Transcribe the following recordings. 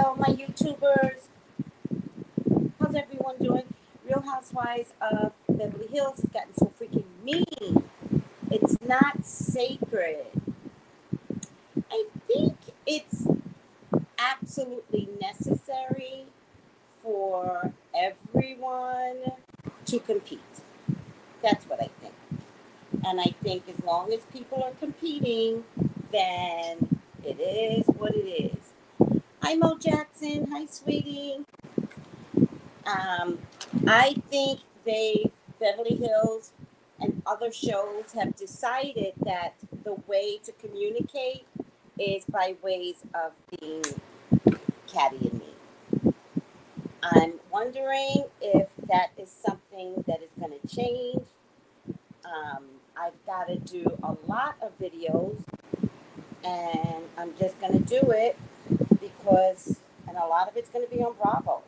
Hello, my YouTubers. How's everyone doing? Real Housewives of Beverly Hills has gotten so freaking mean. It's not sacred. I think it's absolutely necessary for everyone to compete. That's what I think. And I think as long as people are competing, then it is what it is. Hi, Mo Jackson. Hi, sweetie. I think Beverly Hills and other shows have decided that the way to communicate is by ways of being catty and mean. I'm wondering if that is something that is going to change. I've got to do a lot of videos, and I'm just going to do it because, and a lot of it's going to be on Bravo.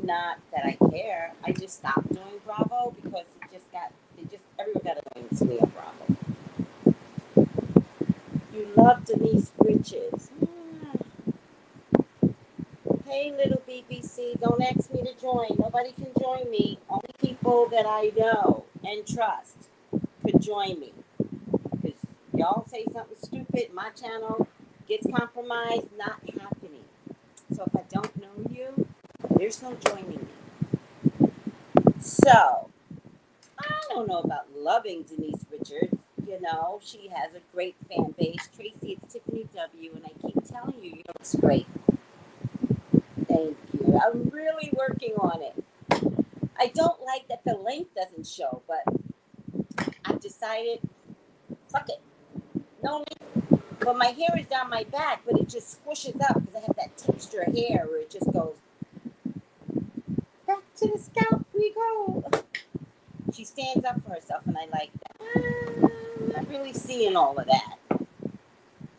Not that I care. I just stopped doing Bravo because everyone got annoying to me on Bravo. You love Denise Richards. Hey, little BBC, don't ask me to join. Nobody can join me. Only people that I know and trust could join me. Because y'all say something stupid, my channel gets compromised, not happening. So if I don't know you, there's no joining me. So, I don't know about loving Denise Richards. You know, she has a great fan base. Tracy, it's Tiffany W, and I keep telling you, you look great. Thank you. I'm really working on it. I don't like that the length doesn't show, but I've decided, fuck it. No length. But my hair is down my back, but it just squishes up because I have that texture hair where it just goes, back to the scalp we go. She stands up for herself, and I like that. I'm not really seeing all of that.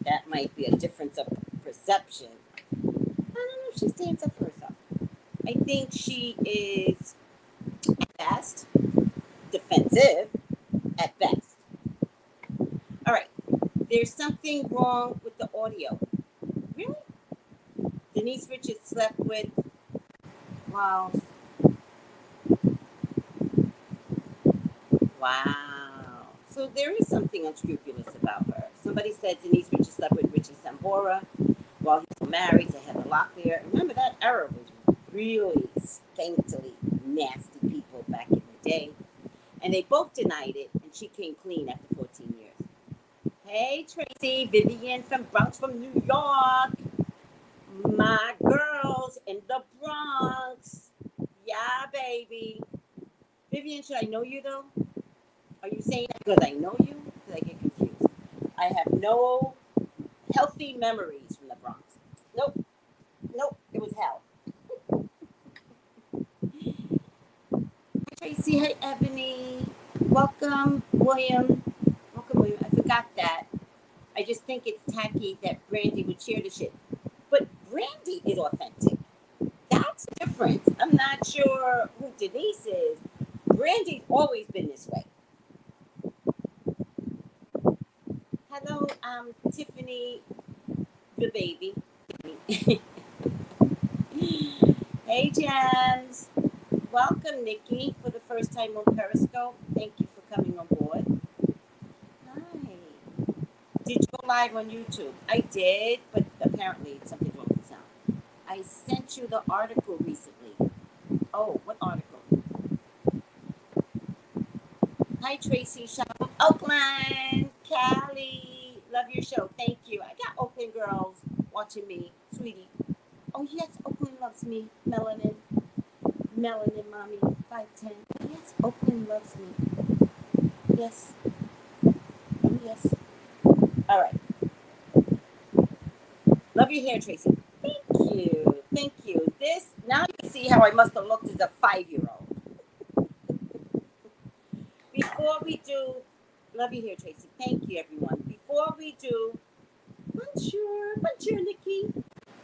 That might be a difference of perception. I don't know if she stands up for herself. I think she is, at best, defensive, at best. All right. There's something wrong with the audio. Really? Denise Richards slept with, wow. Wow. So there is something unscrupulous about her. Somebody said Denise Richards slept with Richie Sambora while he was married to Heather Locklear. Remember, that era was really skankily nasty people back in the day. And they both denied it, and she came clean after 14 years. Hey, Tracy, Vivian from Bronx, from New York. My girls in the Bronx. Yeah, baby. Vivian, should I know you, though? Are you saying that because I know you? Because I get confused. I have no healthy memories from the Bronx. Nope. It was hell. Hi, Tracy. Hi, Ebony. Welcome, William. I forgot that. I just think it's tacky that Brandi would share the shit. But Brandi is authentic. That's different. I'm not sure who Denise is. Brandi's always been this way. Hello, Tiffany, the baby. Hey, Jams. Welcome, Nikki, for the first time on Periscope. Thank you for coming on board. Hi. Did you go live on YouTube? I did, but apparently something's wrong with the sound. I sent you the article recently. Oh, what article? Hi, Tracy. Shout out Oakland, Cali. Love your show. Thank you. I got Oakland girls watching me, sweetie. Oh, yes, Oakland loves me. Melanin, mommy, 5'10". Yes, Oakland loves me. Yes. Oh, yes. All right. Love your hair, Tracy. Thank you. This, now you see how I must have looked as a 5-year-old. Before we do, love your hair, Tracy. Thank you, everyone. Before we do, bonjour, Nikki.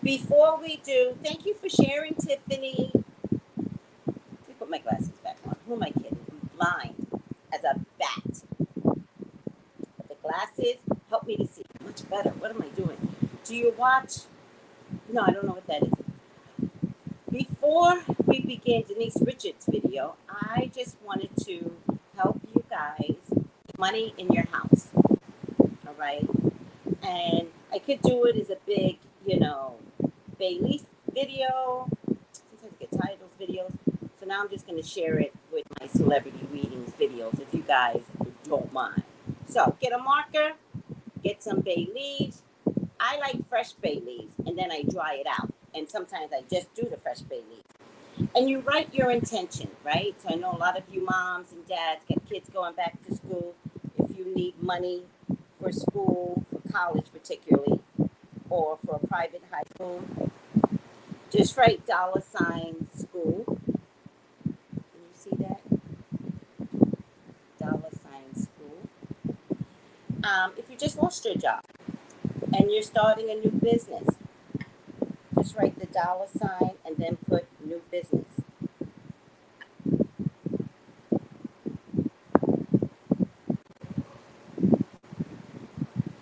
Before we do, thank you for sharing, Tiffany. Let me put my glasses back on. Who am I kidding? I'm blind as a bat. But the glasses help me to see much better. What am I doing? Do you watch No, I don't know what that is. Before we begin Denise Richards' video, I just wanted to help you guys get money in your house. All right. And I could do it as a big, bay leaf video. Sometimes I get tired of those videos. So now I'm just going to share it with my celebrity readings videos if you guys don't mind. So get a marker, get some bay leaves. I like fresh bay leaves, and then I dry it out. And sometimes I just do the fresh bay leaves. And you write your intention, right? So I know a lot of you moms and dads get kids going back to school. If you need money for school, for college particularly, or for a private high school, just write $school. Can you see that? $school. If you just lost your job and you're starting a new business, just write the $, and then put new business.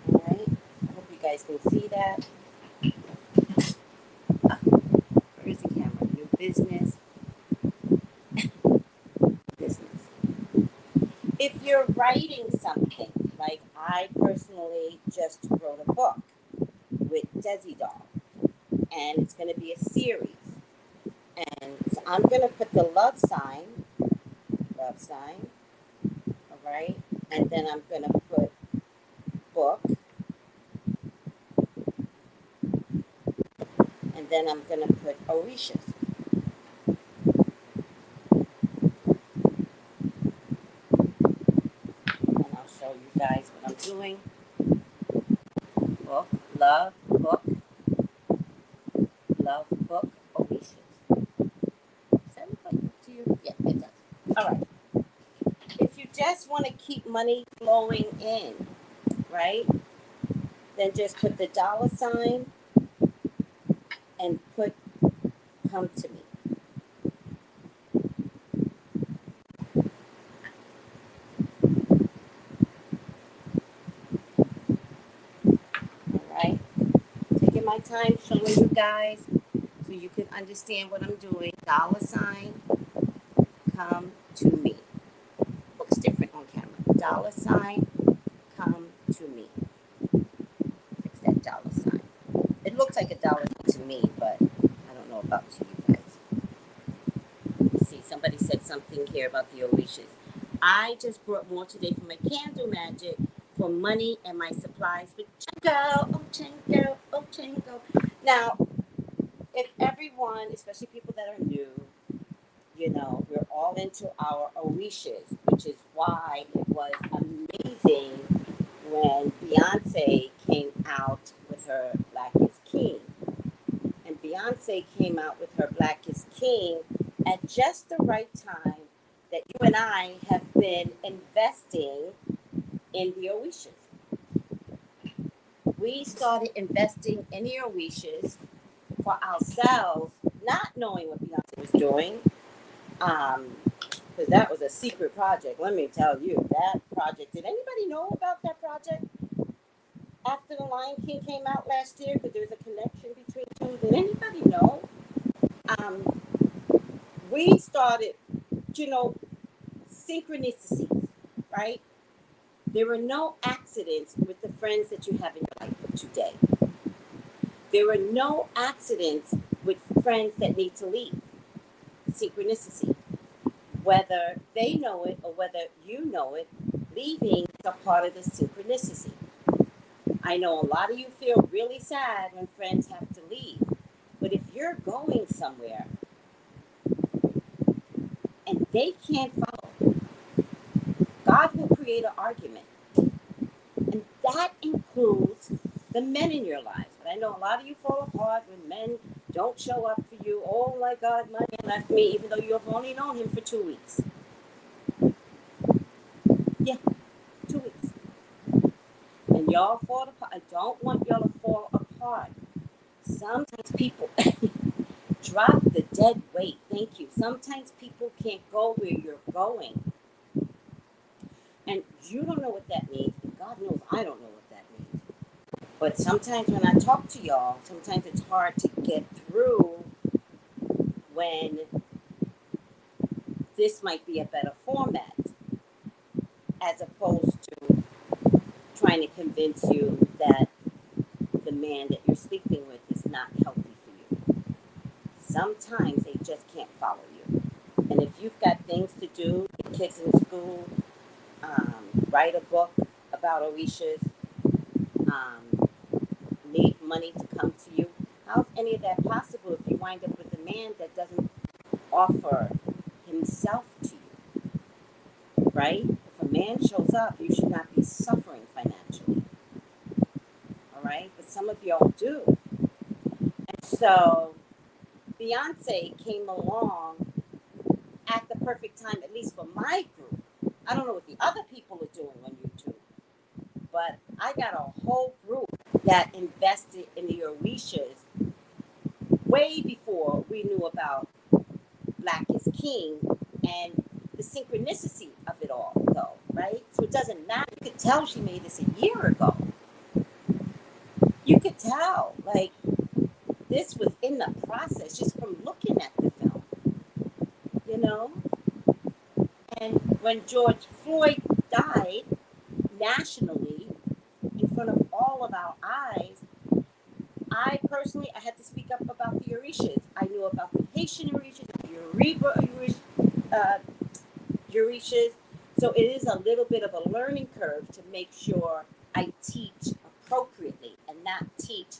All right. I hope you guys can see that. Where's the camera? New business. Business. If you're writing something, like I personally just wrote a book with Desi Doll, and it's going to be a series. And so I'm going to put the love sign, all right? And then I'm going to put book, and then I'm going to put Orishas. And I'll show you guys what I'm doing. Book, love, book, Orishas. Does that look like to you? Yeah, it does. All right. If you just want to keep money flowing in, right? Then just put the $, and put come to me. All right. Taking my time showing you guys so you can understand what I'm doing. $, come to me. Looks different on camera. $, come to me. Fix that $. It looks like a dollar to me, but I don't know about to you guys. Let's see, somebody said something here about the Orishas. I just brought more today for my candle magic for money and my supplies for Chenko. Now, if everyone, especially people that are new, we're all into our Orishas, which is why it was amazing when Beyonce came out with her Black is King. And Beyonce came out with her Black is King at just the right time that you and I have been investing in the Orishas. We started investing in the Orishas for ourselves, not knowing what Beyonce was doing, because that was a secret project. Let me tell you, that project. Did anybody know about that project after The Lion King came out last year? Because there's a connection between two. Did anybody know? We started, synchronicities, right? There were no accidents with the friends that you have in your life today. There were no accidents with friends that need to leave. Synchronicity. Whether they know it or whether you know it, leaving is a part of the synchronicity. I know a lot of you feel really sad when friends have to leave. But if you're going somewhere and they can't follow, God will create an argument. And that includes the men in your lives. But I know a lot of you fall apart when men don't show up for you. Oh my God, my man left me, even though you have only known him for 2 weeks. Yeah, 2 weeks. And y'all fall apart. I don't want y'all to fall apart. Sometimes people drop the dead weight. Thank you. Sometimes people can't go where you're going. And you don't know what that means. And God knows I don't know what that means. But sometimes when I talk to y'all, sometimes it's hard to get through when this might be a better format as opposed to trying to convince you that the man that you're sleeping with is not healthy for you. Sometimes they just can't follow you. And if you've got things to do, your kids in school, write a book about Orishas, um, need money to come to you, how's any of that possible if you wind up with a man that doesn't offer himself to you, right? If a man shows up, you should not be suffering financially, all right? But some of y'all do. And so Beyonce came along at the perfect time, at least for my group. I don't know what the other people are doing on YouTube, but I got a whole group that invested in the Orishas way before we knew about Black is King and the synchronicity of it all, though, right? So it doesn't matter. You could tell she made this a year ago. You could tell, like, this was in the process just from looking at the film, you know? And when George Floyd died nationally in front of all of our eyes, I personally, I had to speak up about the Orishas. I knew about the Haitian Orishas, the Yoruba Orishas. So it is a little bit of a learning curve to make sure I teach appropriately and not teach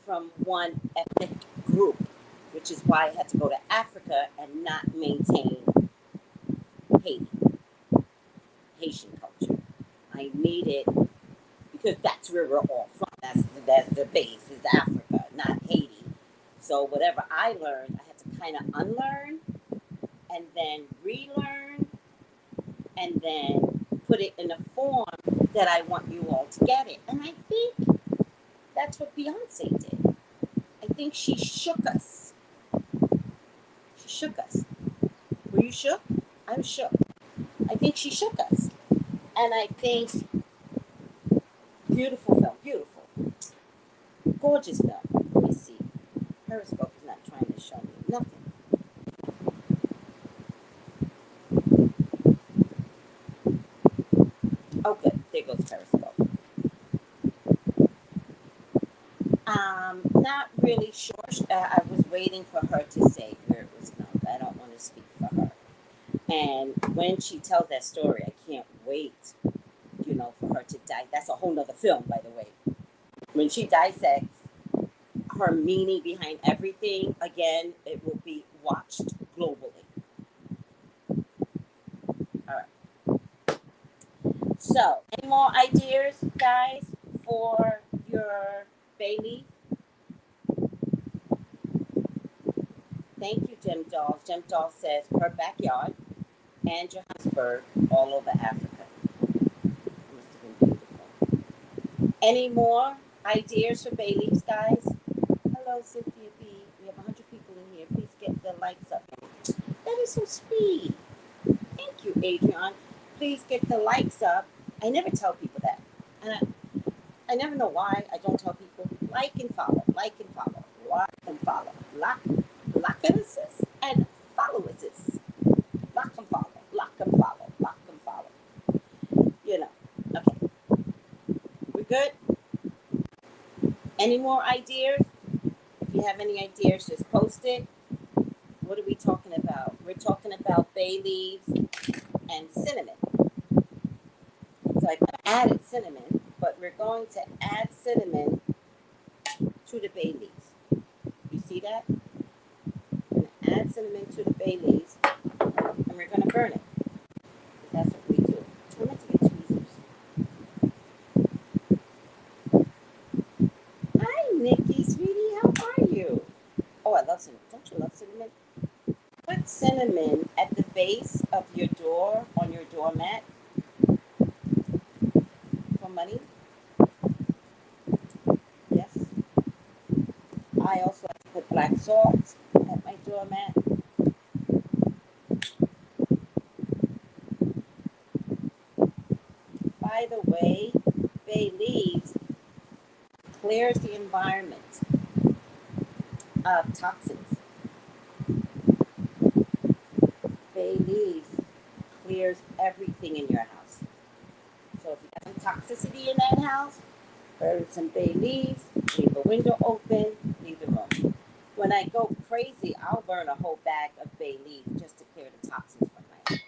from one ethnic group, which is why I had to go to Africa and not maintain Haiti, Haitian culture. I needed, because that's where we're all from. That's the base, is Africa, not Haiti. So whatever I learned, I had to kind of unlearn and then relearn and then put it in a form that I want you all to get it. And I think that's what Beyonce did. I think she shook us. She shook us. Were you shook? I was shook. I think she shook us. And I think, beautiful film, beautiful. Gorgeous film. Let me see. Periscope is not trying to show me nothing. Oh, good. There goes Periscope. Not really sure. I was waiting for her to say where it was filmed. I don't want to speak for her. And when she tells that story, I can't wait, for her to die. That's a whole nother film, by the way. When she dissects her meaning behind everything, again, it will be watched globally. All right. So, any more ideas, guys, for your Bailey? Thank you, Gem Dolls. Gem Doll says her backyard and Johannesburg, all over Africa. Must have been beautiful. Any more ideas for Bailey's, guys? Hello, Cynthia B. We have 100 people in here. Please get the likes up. That is so sweet. Thank you, Adrian. Please get the likes up. I never tell people that. And I never know why I don't tell people. Like and follow. Like and follow. Like and follow. Like and assist. And follow assist. Like and follow. Like and follow. Like and follow. Okay. We're good? Any more ideas? If you have any ideas, just post it. What are we talking about? We're talking about bay leaves and cinnamon. So I added cinnamon, but we're going to add cinnamon to the bay leaves. You see that? We're going to add cinnamon to the bay leaves, and we're going to burn it. Because that's what we do. I'm going to get tweezers. Hi, Nikki, sweetie. How are you? Oh, I love cinnamon. Don't you love cinnamon? Put cinnamon at the base of your door, on your doormat, for money. Yes. I also like to put black salt at my doormat. By the way, bay leaves clears the environment of toxins. Bay leaves clears everything in your house. So if you have some toxicity in that house, burn some bay leaves, leave a window open, leave the room. When I go crazy, I'll burn a whole bag of bay leaves just to clear the toxins from my house.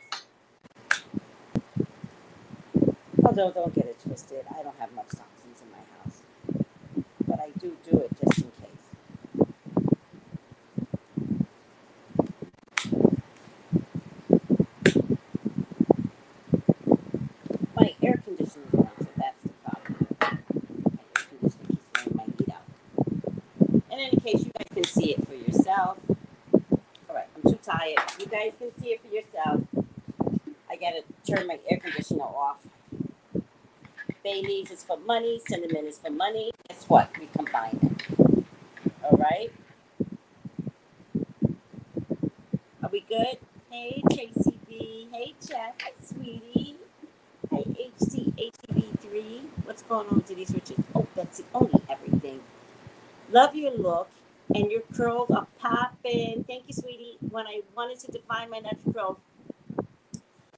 Although, don't get it twisted, I don't have much toxins in my house. But I do it just in case. My air conditioner is on, so that's the problem. My air conditioner keeps letting my heat out. In any case, you guys can see it for yourself. All right, I'm too tired. You guys can see it for yourself. I gotta turn my air conditioner off. Bay leaves is for money. Cinnamon is for money. Guess what? We combine them. All right. Are we good? Hey, Tracy B. Hey, Jeff. Hi, sweetie. Hey, HTHTV3. What's going on, Denise Richards? Oh, that's the only everything. Love your look. And your curls are popping. Thank you, sweetie. When I wanted to define my natural curls,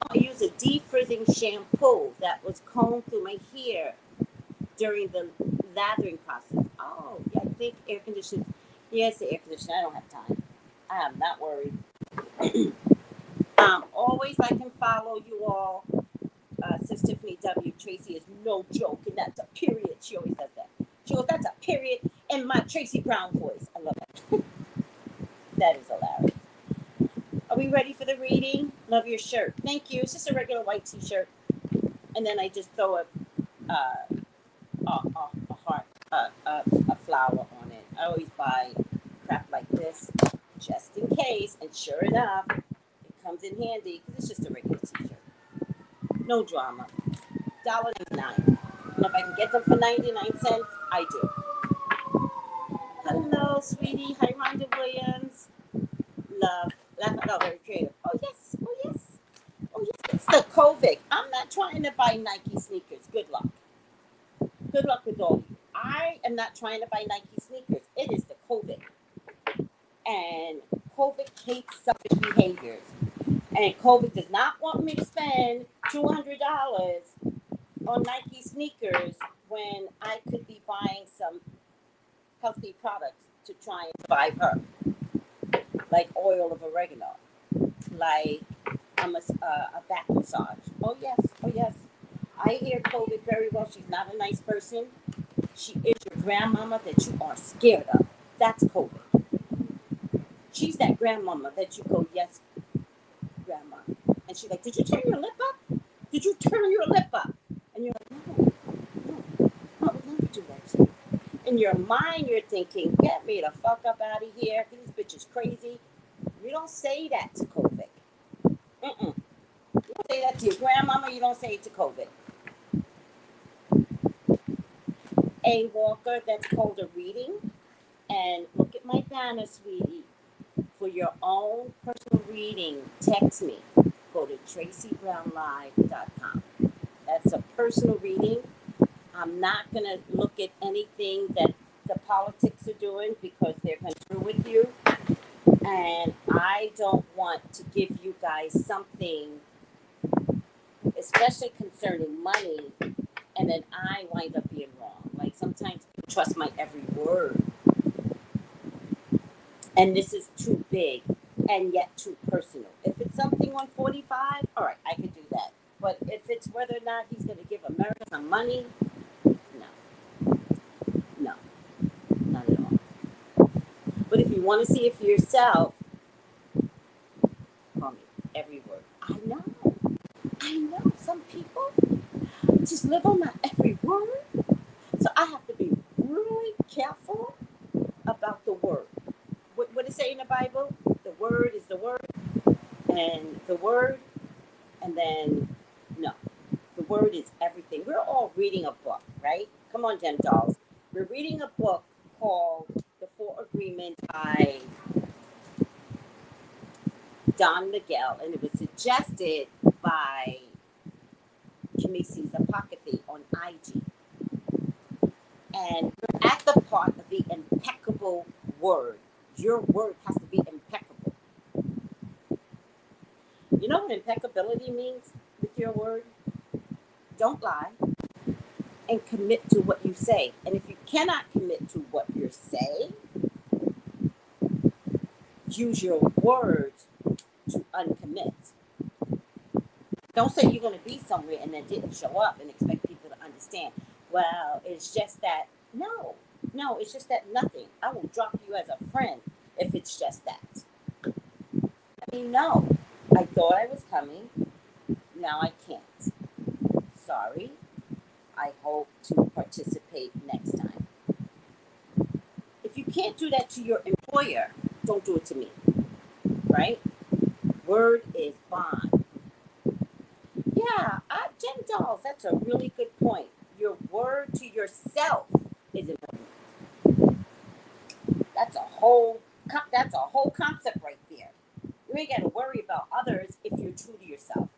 I used a defrizzing shampoo that was combed through my hair during the lathering process. Oh, yeah, I think air conditioner. Yes, the air conditioner. I don't have time. I am not worried. Always like and follow you all. Sister Tiffany W. Tracy is no joke, and that's a period. She always does that. She goes, that's a period in my Tracy Brown voice. I love it. That is hilarious. Are we ready for the reading? Love your shirt. Thank you. It's just a regular white t-shirt. And then I just throw a heart, a flower on it. I always buy crap like this just in case. And sure enough, it comes in handy because it's just a regular t-shirt. No drama. $1.99. And if I can get them for 99 cents, I do. Hello, sweetie. Hi, Rhonda Williams. Love. Laugh out loud, very creative. Oh, yes. Oh, yes. Oh, yes. It's the COVID. I'm not trying to buy Nike sneakers. Good luck. Good luck with all of you. I am not trying to buy Nike sneakers. It is the COVID. And COVID hates selfish behaviors. And COVID does not want me to spend $200 on Nike sneakers when I could be buying some healthy products to try and survive her. Like oil of oregano. Like a back massage. Oh, yes. Oh, yes. I hear COVID very well. She's not a nice person. She is your grandmama that you are scared of. That's COVID. She's that grandmama that you go, yes, grandma. And she's like, did you turn your lip up? Did you turn your lip up? And you're like, no, I would never do that to you. In your mind, you're thinking, get me the fuck up out of here. This bitch is crazy. You don't say that to COVID. You don't say that to your grandmama. You don't say it to COVID. A Walker, that's called a reading. And look at my banner, sweetie. For your own personal reading, text me. Go to tracybrownlive.com. That's a personal reading. I'm not going to look at anything that the politics are doing because they're going through with you. And I don't want to give you guys something, especially concerning money, and then I wind up being wrong. Like sometimes people trust my every word. And this is too big and yet too personal. If it's something on 45, all right, I could do that. But if it's whether or not he's going to give America some money, no, not at all. But if you want to see it for yourself, call me every word. I know. Some people just live on my every word. So I have to be really careful about the word. What does it say in the Bible? The word is the word. And the word, and then, no. The word is everything. We're all reading a book, right? Come on, Gem Dolls. We're reading a book called The Four Agreements by Don Miguel, and it was suggested by Kimisi's Apocryphy on IG. And we're at the part of the impeccable word. Your word has to be impeccable. You know what impeccability means with your word? Don't lie and commit to what you say. And if you cannot commit to what you say, use your words to uncommit. Don't say you're going to be somewhere and then didn't show up and expect people to understand. Well, it's just that. No, it's just that nothing. I will drop you as a friend if it's just that. I mean, no, I thought I was coming. Now I can't. Sorry. I hope to participate next time. If you can't do that to your employer, don't do it to me. Right? Word is bond. Yeah, Jen Dolls, that's a really good point. Your word to yourself is important. That's a whole concept right there. You ain't got to worry about others if you're true to yourself.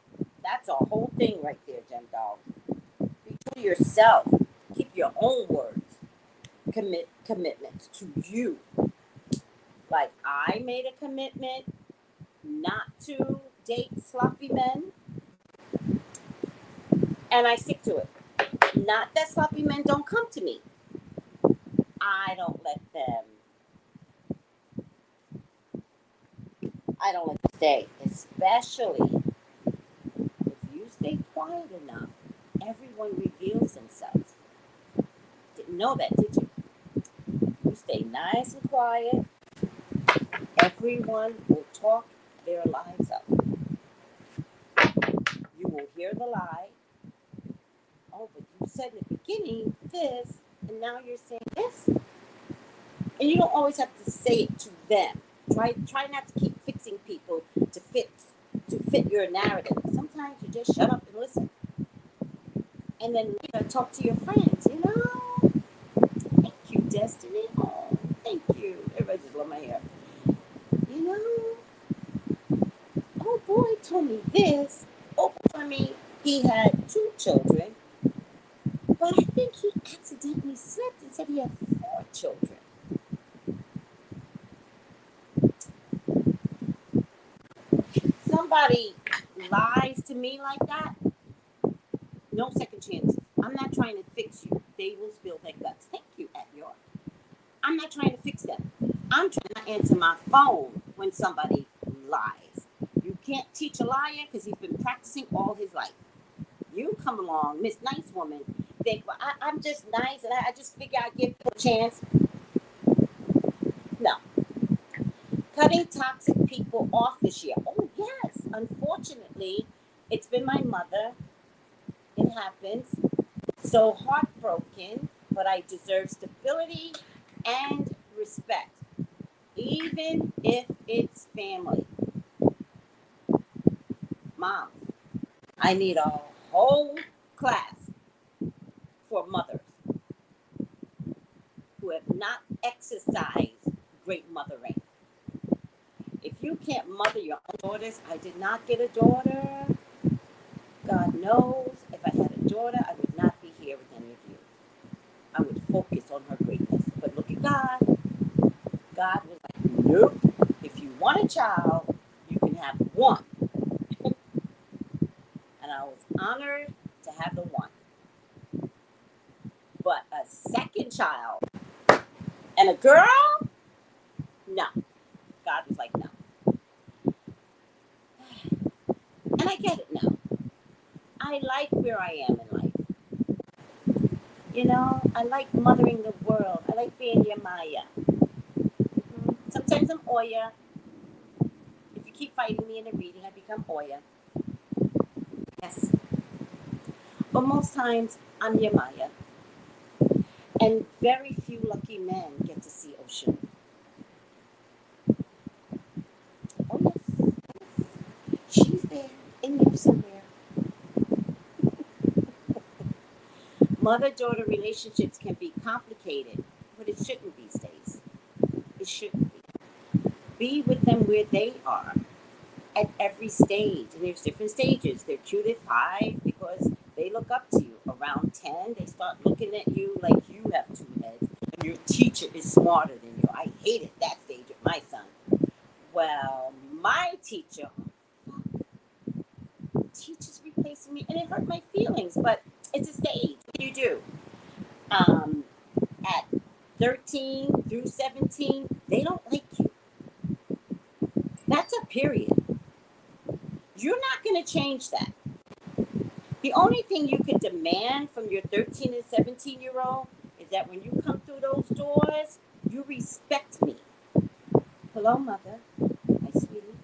That's a whole thing right there, Jen Dolls. Be true to yourself. Keep your own words. Commitments to you. Like I made a commitment not to date sloppy men, and I stick to it. Not that sloppy men don't come to me. I don't let them stay. Especially if you stay quiet enough, everyone reveals themselves. Didn't know that, did you? You stay nice and quiet, everyone will talk their lives up. You will hear the lie. Oh, but you said in the beginning this, and now you're saying this. And you don't always have to say it to them. Try not to keep fixing people to fit your narrative. Sometimes you just shut up and listen. And then later talk to your friends, you know. Thank you, Destiny. Oh, thank you. Everybody just love my hair. You know, oh boy told me this. Oh, told me he had 2 children. But I think he accidentally slipped and said he had 4 children. Somebody lies to me like that, no second chances. I'm not trying to fix you. They will spill their guts. Thank you, at York. I'm not trying to fix them. I'm trying to answer my phone when somebody lies. You can't teach a liar because he's been practicing all his life. You come along, Miss Nice Woman, think, well, I'm just nice and I just figure I'd give people a chance. No. Cutting toxic people off this year. Oh, yes. Unfortunately, it's been my mother. It happens. So heartbroken, but I deserve stability and respect, even if it's family. Mom, I need a whole class for mothers who have not exercised great mothering. If you can't mother your own daughters, I did not get a daughter. God knows, if I had a daughter, I would not be here with any of you. I would focus on her greatness. But look at God. God was like, nope. If you want a child, you can have one. And I was honored to have the one. But a second child and a girl? No. God was like, no. And I get it now. I like where I am in life. You know, I like mothering the world. I like being your Maya. Sometimes I'm Oya. If you keep fighting me in a reading, I become Oya. Yes. But most times, I'm your Maya. And very few lucky men get to see Oshun. Oh, yes. Yes. She's there, in there somewhere. Mother-daughter relationships can be complicated, but it shouldn't be, Stace. It shouldn't be. Be with them where they are at every stage. And there's different stages. They're cute at 5 because they look up to you. Around 10, they start looking at you like you have 2 heads. Your teacher is smarter than you. I hated that stage with my son. Well, my teacher, teacher's replacing me, and it hurt my feelings, but it's a stage. What do you do? At 13 through 17, they don't like you. That's a period. You're not going to change that. The only thing you could demand from your 13 and 17-year-old is that when you come through those doors, you respect me. Hello, mother. Hi, sweetie.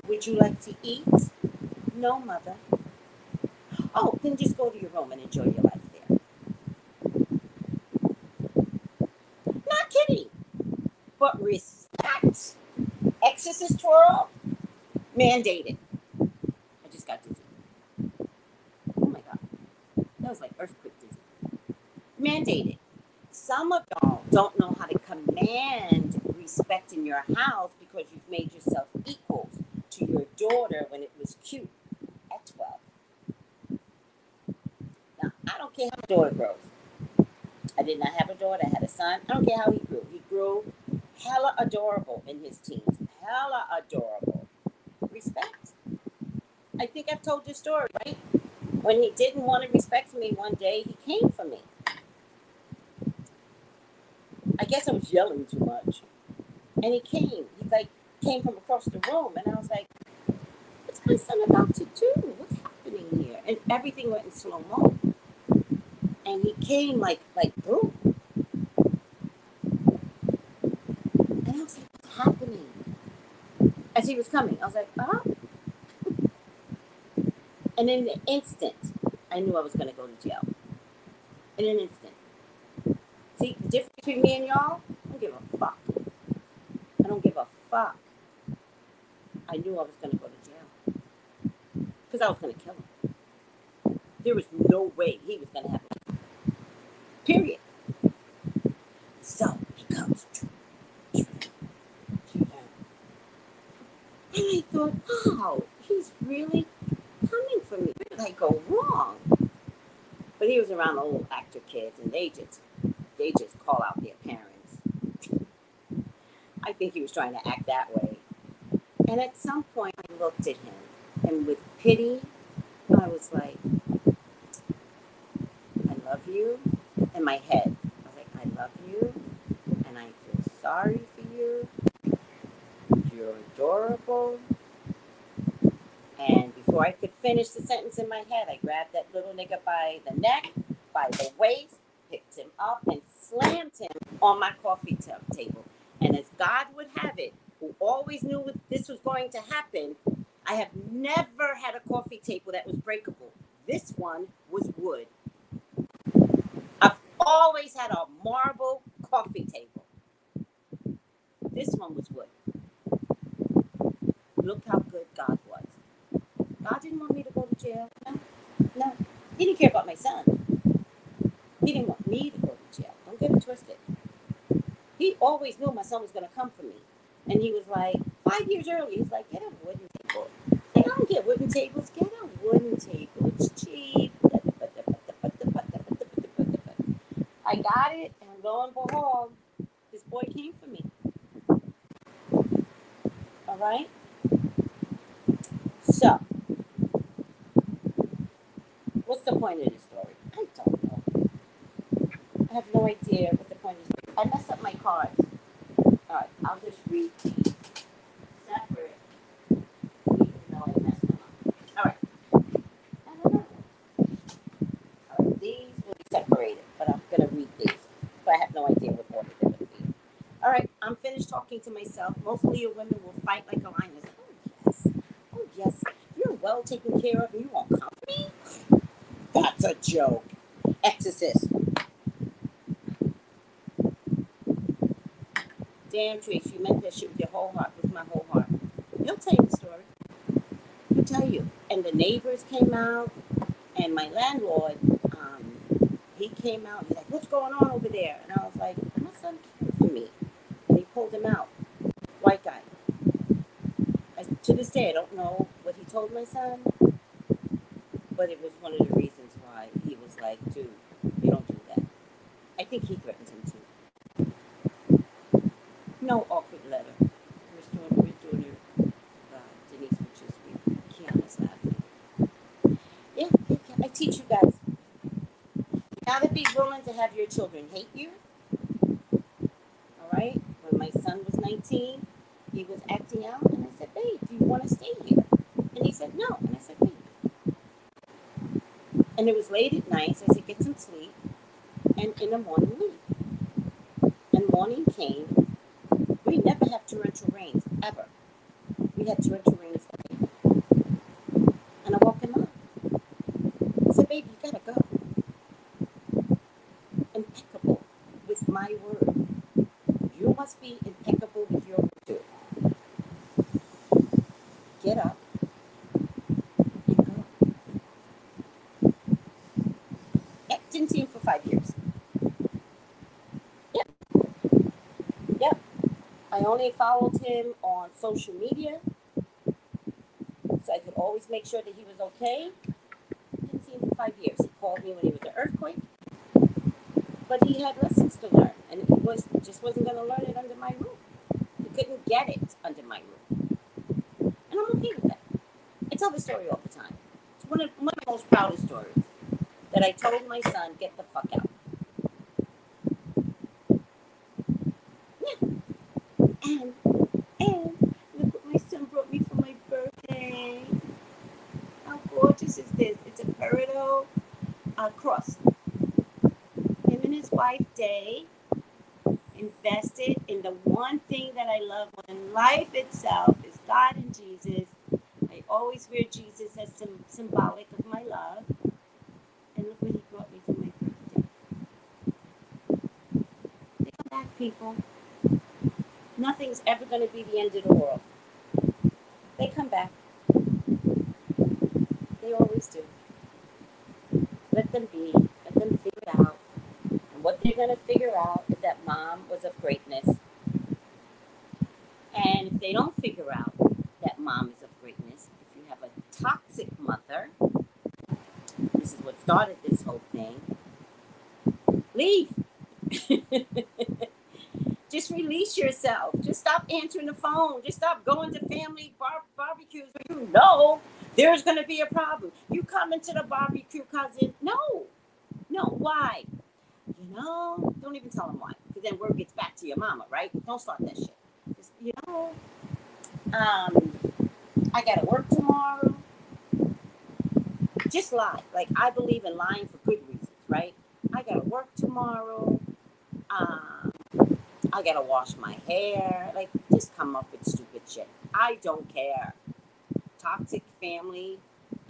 Would you like to eat? No, mother. Oh, then just go to your room and enjoy your life there. Not kidding. But respect. Exorcist twirl. Mandated. I just got dizzy. Oh my God. That was like earthquake dizzy. Mandated. Some of y'all don't know how to command respect in your house because you've made yourself equals to your daughter when it was cute at 12. Now, I don't care how my daughter grows. I did not have a daughter. I had a son. I don't care how he grew. He grew hella adorable in his teens. Hella adorable. Respect. I think I've told this story, right? When he didn't want to respect me one day, he came for me. I guess I was yelling too much. And he came. He came from across the room. And I was like, what's my son about to do? What's happening here? And everything went in slow-mo. And he came like boom. And I was like, what's happening? As he was coming, I was like, huh? And in an instant, I knew I was going to go to jail. In an instant. See, the difference between me and y'all, I don't give a fuck. I don't give a fuck. I knew I was going to go to jail. Because I was going to kill him. There was no way he was going to have life. Period. So, he comes. And I thought, wow, he's really coming for me. Where did I go wrong? But he was around old actor kids, and they just call out their parents. I think he was trying to act that way. And at some point, I looked at him, and with pity, I was like, I love you. In my head, I was like, I love you, and I feel sorry for you. You're adorable. And before I could finish the sentence in my head, I grabbed that little nigga by the neck, by the waist, picked him up, and slammed him on my coffee table. And as God would have it, who always knew this was going to happen, I have never had a coffee table that was breakable. This one was wood. I've always had a marble coffee table. This one was wood. Look how good God was. God didn't want me to go to jail. No. He didn't care about my son. He didn't want me to go to jail. Don't get it twisted. He always knew my son was going to come for me. And he was like, 5 years early, he's like, get a wooden table. Like, I don't get wooden tables. Get a wooden table. It's cheap. I got it, and lo and behold, this boy came for me. All right? So, what's the point of this story? I don't know. I have no idea what the point is. I messed up my cards. All right, I'll just read these separate, even though I messed them up. All right. I don't know. All right, these will be separated, but I'm going to read these. But I have no idea what order they're going to be. All right, I'm finished talking to myself. Mostly your women will fight like a lioness. Oh, yes. You're well taken care of and you want company? That's a joke. Exorcist. Damn, Trace, you meant that shit with your whole heart, with my whole heart. He'll tell you the story. He'll tell you. And the neighbors came out, and my landlord, he came out. He's like, what's going on over there? And I was like, my son came for me. And he pulled him out. White guy. To this day, I don't know what he told my son, but it was one of the reasons why he was like, dude, you don't do that. I think he threatened him too. No awkward letter. We're doing it. Denise Richards with Kiana's laughing. Yeah, I teach you guys how to be willing to have your children hate you. All right. When my son was 19, he was acting out, and I said, "Babe, do you want to stay here?" And he said, "No." And I said, "Wait." And it was late at night, so I said, "Get some sleep, and in the morning leave." And morning came. We never have torrential rains ever. We had torrential rains that day. And I woke him up. I said, "Babe, you gotta go." Impeccable with my word. You must be impeccable with your word too. Get up and go. Yep, didn't see him for 5 years. Yep. I only followed him on social media, so I could always make sure that he was okay. Didn't see him for 5 years. He called me when he was an earthquake, but he had lessons to learn, and he just wasn't going to learn it under my roof. He couldn't get it under my roof, and I'm okay with that. I tell the story all the time. It's one of my most proudest stories that I told my son, "Get the fuck out." Yeah. And look what my son brought me for my birthday. How gorgeous is this? It's a peridot cross. Him and his wife, Day, invested in the one thing that I love in life itself is God and Jesus. I always wear Jesus as symbolic of my love. And look what he brought me for my birthday. They come back, people. Nothing's ever going to be the end of the world. They come back. They always do. Let them be. Let them figure it out. And what they're going to figure out is that mom was of greatness. And if they don't figure out that mom is of greatness, if you have a toxic mother, this is what started this whole thing, leave. Just release yourself. Just stop answering the phone. Just stop going to family barbecues where you know there's going to be a problem. You come into the barbecue, cousin. No. Why? Don't even tell them why. Because then word gets back to your mama, right? Don't start that shit. Just, I got to work tomorrow. Just lie. Like, I believe in lying for good reasons, right? I got to work tomorrow. I gotta wash my hair. Like, just come up with stupid shit. I don't care. Toxic family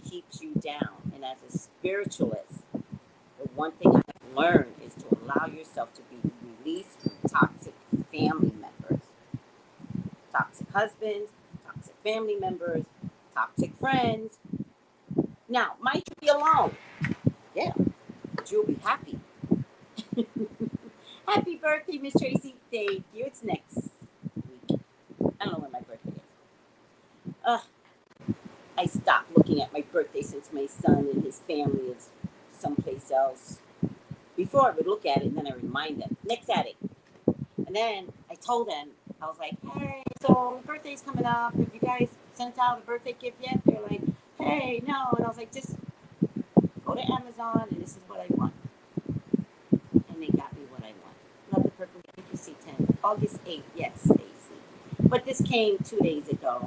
keeps you down. And as a spiritualist, the one thing I've learned is to allow yourself to be released from toxic family members. Toxic husbands, toxic family members, toxic friends. Now, might you be alone? Yeah, but you'll be happy. Happy birthday, Miss Tracy. Thank you. It's next week. I don't know when my birthday is. I stopped looking at my birthday since my son and his family is someplace else. Before I would look at it, and then I would remind them. Next at it. And then I told them, I was like, "Hey, so my birthday's coming up. Have you guys sent out a birthday gift yet?" They're like, "Hey, no." And I was like, "Just go to Amazon, and this is what I want." And they got me what I want. Love the purple. Thank you, C10. August 8th. Yes, Stacy. But this came 2 days ago.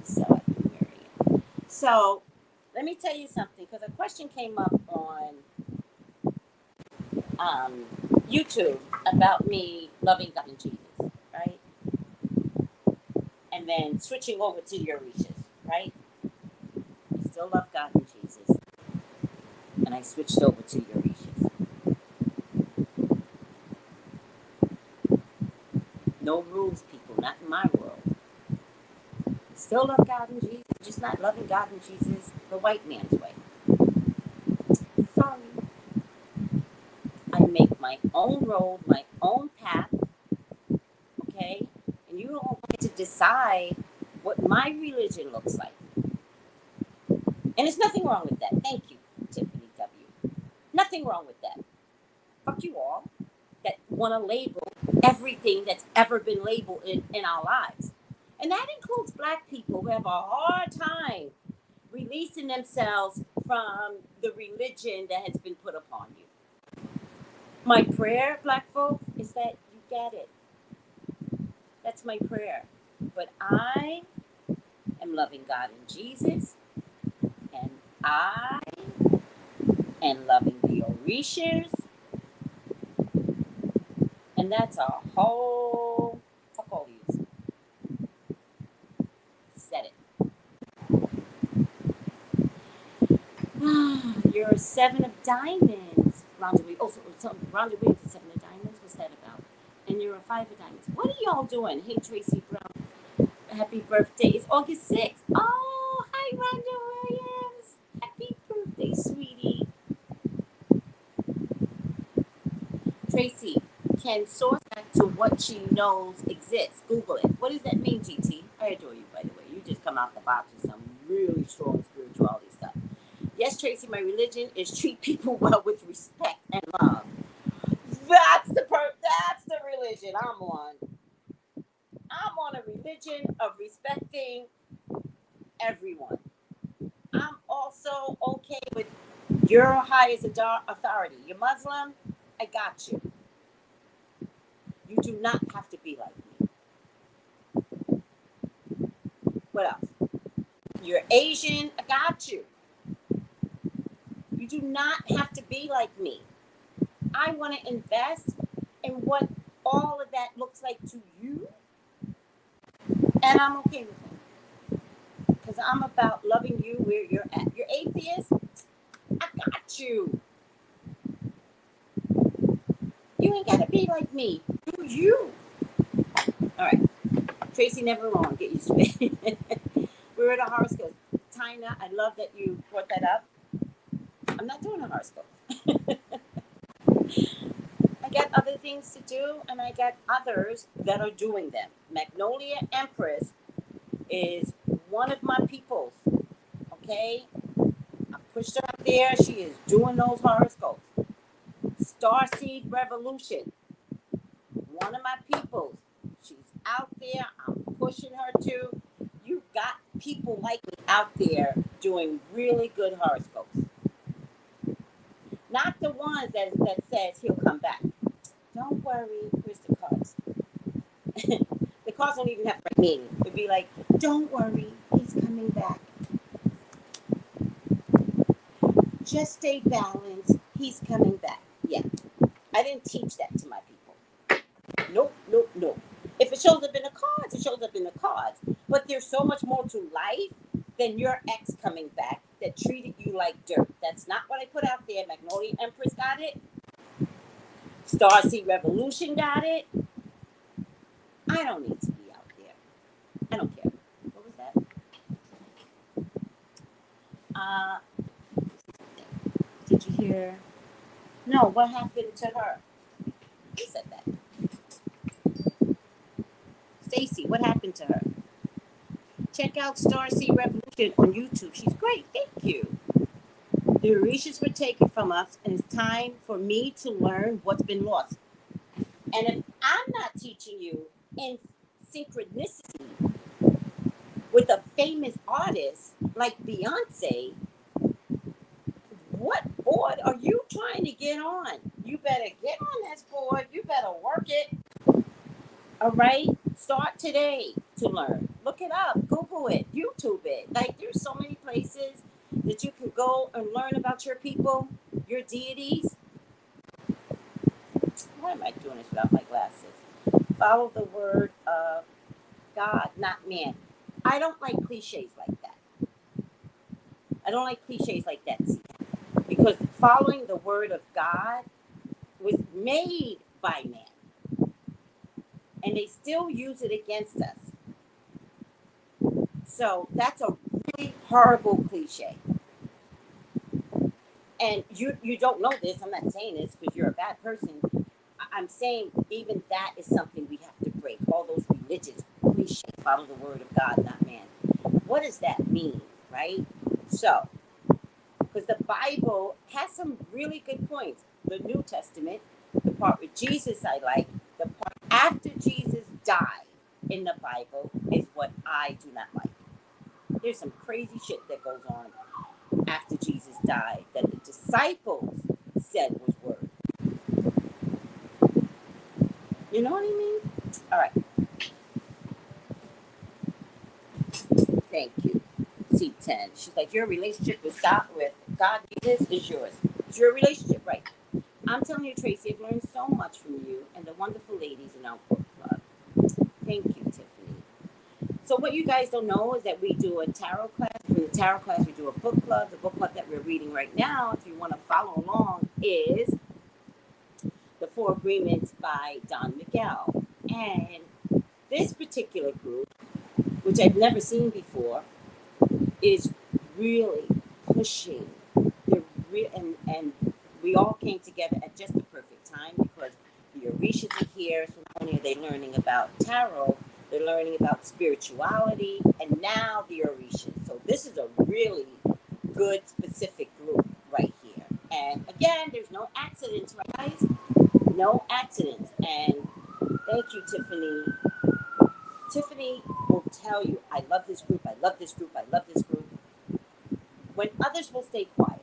So I can wear it. So let me tell you something, because a question came up on YouTube about me loving God and Jesus, right? And then switching over to your Orishas, right? I still love God and Jesus. And I switched over to your Orishas. No rules, people, not in my world. Still love God and Jesus, just not loving God and Jesus the white man's way. Sorry. I make my own road, my own path, okay? And you don't get to decide what my religion looks like. And there's nothing wrong with that. Thank you, Tiffany W. Nothing wrong with that. Fuck you all that want to label everything that's ever been labeled in our lives. And that includes Black people who have a hard time releasing themselves from the religion that has been put upon you. My prayer, Black folks, is that you get it. That's my prayer. But I am loving God and Jesus, and I am loving the Orishas, and that's a whole fuck all yous. Said it. You're a 7 of diamonds. Rendezvous. Oh, so rendezvous is a 7 of diamonds. What's that about? And you're a 5 of diamonds. What are y'all doing? Hey, Tracy Brown. Happy birthday. It's August 6th. Oh, hi, Rhonda Williams. Happy birthday, sweetie. Tracy, can source back to what she knows exists. Google it. What does that mean, GT? I adore you, by the way. You just come out the box with some really strong spirituality stuff. Yes, Tracy, my religion is treat people well with respect and love. That's the religion I'm on. I'm on a religion of respecting everyone. I'm also okay with your highest authority. You're Muslim, I got you. You do not have to be like me. What else? You're Asian, I got you. You do not have to be like me. I want to invest in what all of that looks like to you, and I'm okay with it. Because I'm about loving you where you're at. You're atheist, I got you. You ain't got to be like me. Do you? All right. Tracy, never wrong. Get used to it. We're at a horoscope. Tina, I love that you brought that up. I'm not doing a horoscope. I got other things to do, and I got others that are doing them. Magnolia Empress is one of my peoples. Okay? I pushed her up there. She is doing those horoscopes. Starseed Revolution, one of my peoples. She's out there. I'm pushing her too. You got people like me out there doing really good horoscopes. Not the ones that says he'll come back. Don't worry. Where's the cards? The cards don't even have right meaning. It'd be like, don't worry, he's coming back. Just stay balanced. He's coming back. Yeah. I didn't teach that to my people. Nope. If it shows up in the cards, it shows up in the cards. But there's so much more to life than your ex coming back that treated you like dirt. That's not what I put out there. Magnolia Empress got it. Starseed Revolution got it. I don't need to be out there. I don't care. What was that? Did you hear? No, what happened to her? Who said that? Stacy, what happened to her? Check out Starseed Revolution on YouTube. She's great. Thank you. The Orishas were taken from us, and it's time for me to learn what's been lost. And if I'm not teaching you in synchronicity with a famous artist like Beyonce, what board are you trying to get on? You better get on this board. You better work it. All right? Start today to learn. Look it up. Google it. YouTube it. Like, there's so many places that you can go and learn about your people, your deities. Why am I doing this without my glasses? Follow the word of God, not man. I don't like cliches like that. See? Because following the word of God was made by man. And they still use it against us. So that's a really horrible cliche. And you don't know this. I'm not saying this because you're a bad person. I'm saying even that is something we have to break. All those religious cliches, follow the word of God, not man. What does that mean, right? So, because the Bible has some really good points. The New Testament, the part with Jesus I like, the part died in the Bible is what I do not like. There's some crazy shit that goes on after Jesus died that the disciples said was word. You know what I mean? All right. Thank you. C10. She's like, your relationship with God, Jesus, is yours. It's your relationship, right? I'm telling you, Tracy, I've learned so much from you and the wonderful ladies in our book club. Thank you, Tiffany. So what you guys don't know is that we do a tarot class. For the tarot class, we do a book club. The book club that we're reading right now, if you want to follow along, is The Four Agreements by Don Miguel. And this particular group, which I've never seen before, is really pushing. And we all came together at just the perfect time because the Orishas are here. So not only are they learning about tarot, they're learning about spirituality, and now the Orishas. So this is a really good, specific group right here. And again, there's no accidents, right, guys? No accidents. And thank you, Tiffany. Tiffany will tell you, I love this group, I love this group, I love this group. When others will stay quiet,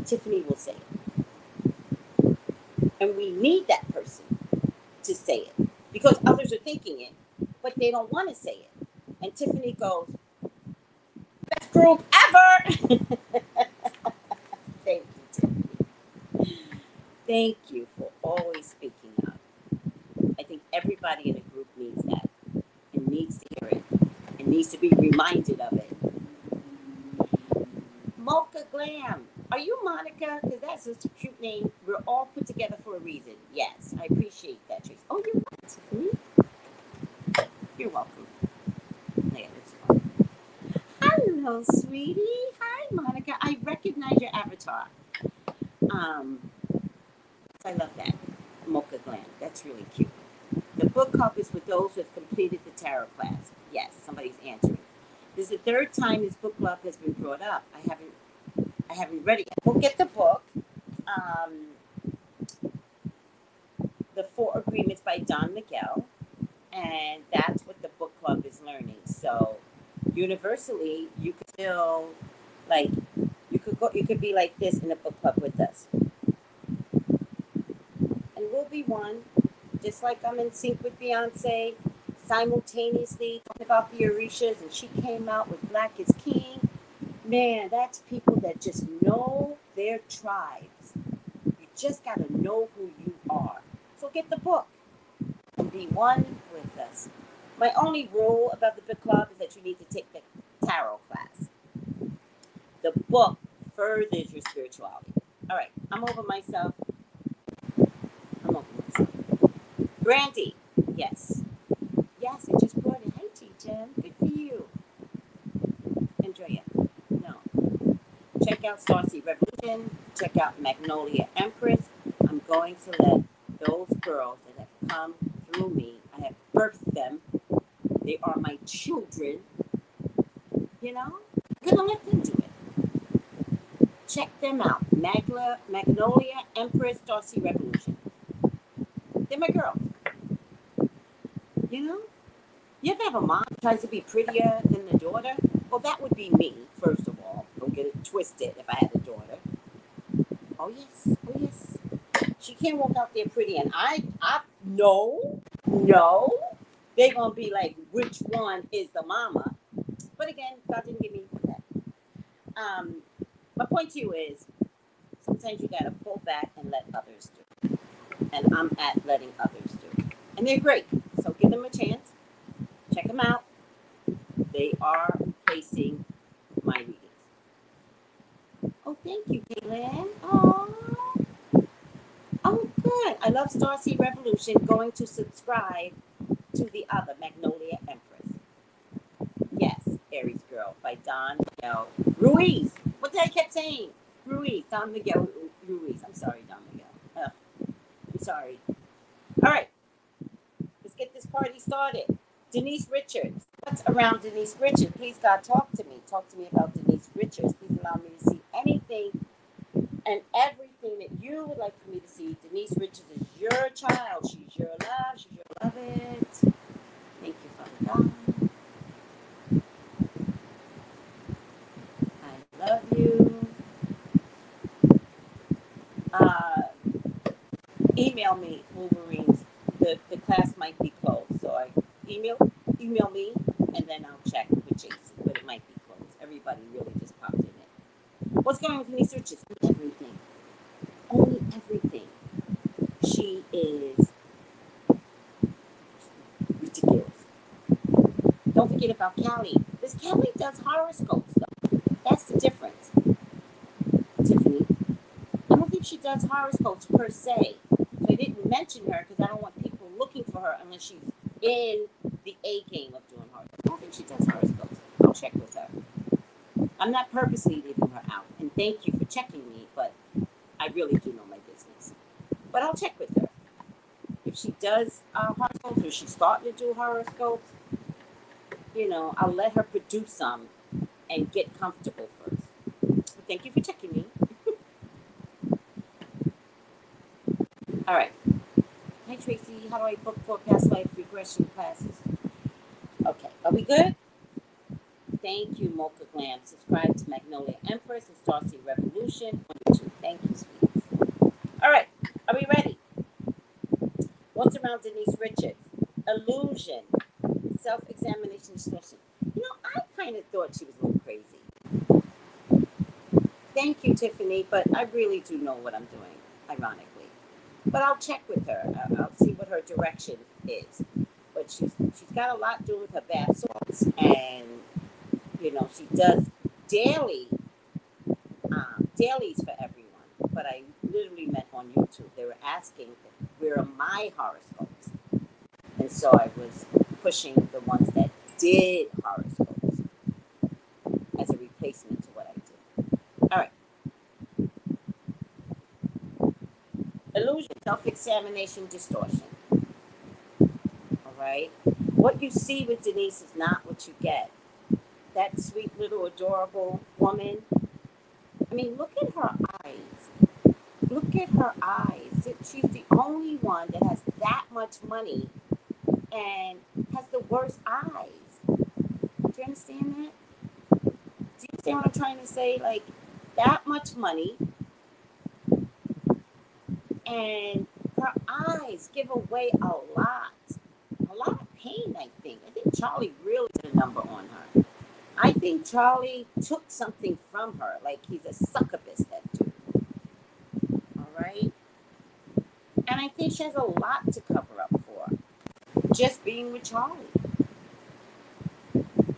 Tiffany will say it. And we need that person to say it because others are thinking it, but they don't want to say it. And Tiffany goes, best group ever. Thank you, Tiffany. Thank you for always speaking up. I think everybody in a group needs that and needs to hear it and needs to be reminded of it. Mocha Glam. Are you Monica? Because that's such a cute name. We're all put together for a reason. Yes, I appreciate that, Trace. Oh, you're welcome, Tiffany. You're welcome. Yeah, that's fun. Hello, sweetie. Hi, Monica. I recognize your avatar. I love that. Mocha Glam. That's really cute. The book club is for those who have completed the tarot class. Yes, somebody's answering. This is the third time this book club has been brought up. I haven't read it yet. We'll get the book. The Four Agreements by Don Miguel. And that's what the book club is learning. So universally, you could still you could be like this in a book club with us. And we'll be one. Just like I'm in sync with Beyonce, simultaneously talking about the Orishas, and she came out with Black is King. Man, that's people that just know their tribes. You just got to know who you are. So get the book and be one with us. My only rule about the book club is that you need to take the tarot class. The book furthers your spirituality. All right, I'm over myself. Brandi, yes. Yes, I just brought it. Hi, teacher. Good for you. Andrea, no. Check out Starseed Revolution. Check out Magnolia Empress. I'm going to let those girls that have come through me, I have birthed them. They are my children. You know? I'm going to let them do it. Check them out. Magnolia Empress, Starseed Revolution. They're my girls. You know? You ever have a mom who tries to be prettier than the daughter? Well, that would be me, first of all. Don't get it twisted if I had a daughter. Oh, yes. Oh, yes. She can't walk out there pretty. And no. They're going to be like, which one is the mama? But again, God didn't give me that. My point to you is, sometimes you got to pull back and let others do. And I'm at letting others do. And they're great. So give them a chance. Check them out. They are replacing my readings. Oh, thank you, Kaylin. Oh, good. I love Starseed Revolution. Going to subscribe to the other, Magnolia Empress. Yes, Aries Girl by Don Miguel Ruiz. What did I keep saying? Ruiz. Don Miguel Ruiz. I'm sorry, Don Miguel. I'm sorry. All right. Let's get this party started. Denise Richards. What's around Denise Richards? Please, God, talk to me. Talk to me about Denise Richards. Please allow me to see anything and everything that you would like for me to see. Denise Richards is your child. She's your love. She's your beloved. tell me Wolverines, the class might be closed. So I email me, and then I'll check with JC, but it might be closed. Everybody really just popped in it. What's going on with Denise Richards? Everything. Only everything. She is ridiculous. Don't forget about Callie. This Callie does horoscopes, though. That's the difference, Tiffany. I don't think she does horoscopes per se. So I didn't mention her because I don't want people looking for her unless she's in the A game of doing horoscopes. I don't think she does horoscopes. I'll check with her. I'm not purposely leaving her out. And thank you for checking me, but I really do know my business. But I'll check with her. If she does horoscopes or she's starting to do horoscopes, I'll let her produce some and get comfortable first. But thank you for checking me. All right. Hi, Tracy. How do I book for past life regression classes? Okay. Are we good? Thank you, Mocha Glam. Subscribe to Magnolia Empress and Starseed Revolution on YouTube. Thank you, sweeties. All right. Are we ready? What's around Denise Richards? Illusion. Self-examination distortion. I kind of thought she was a little crazy. Thank you, Tiffany, but I really do know what I'm doing, ironically. But I'll check with her. I'll see what her direction is. But she's got a lot to do with her bath salts, and she does dailies for everyone. But I literally met on YouTube. They were asking where are my horoscopes, and so I was pushing the ones that did horoscopes as a replacement to what I did. All right. Illusion, self-examination, distortion. All right. What you see with Denise is not what you get. That sweet little adorable woman. I mean, look at her eyes. Look at her eyes. She's the only one that has that much money and has the worst eyes. Do you understand that? Do you understand what I'm trying to say? Like, that much money, and her eyes give away a lot of pain, I think. I think Charlie really did a number on her. I think Charlie took something from her, like he's a succubus, that dude. All right? And I think she has a lot to cover up for, just being with Charlie.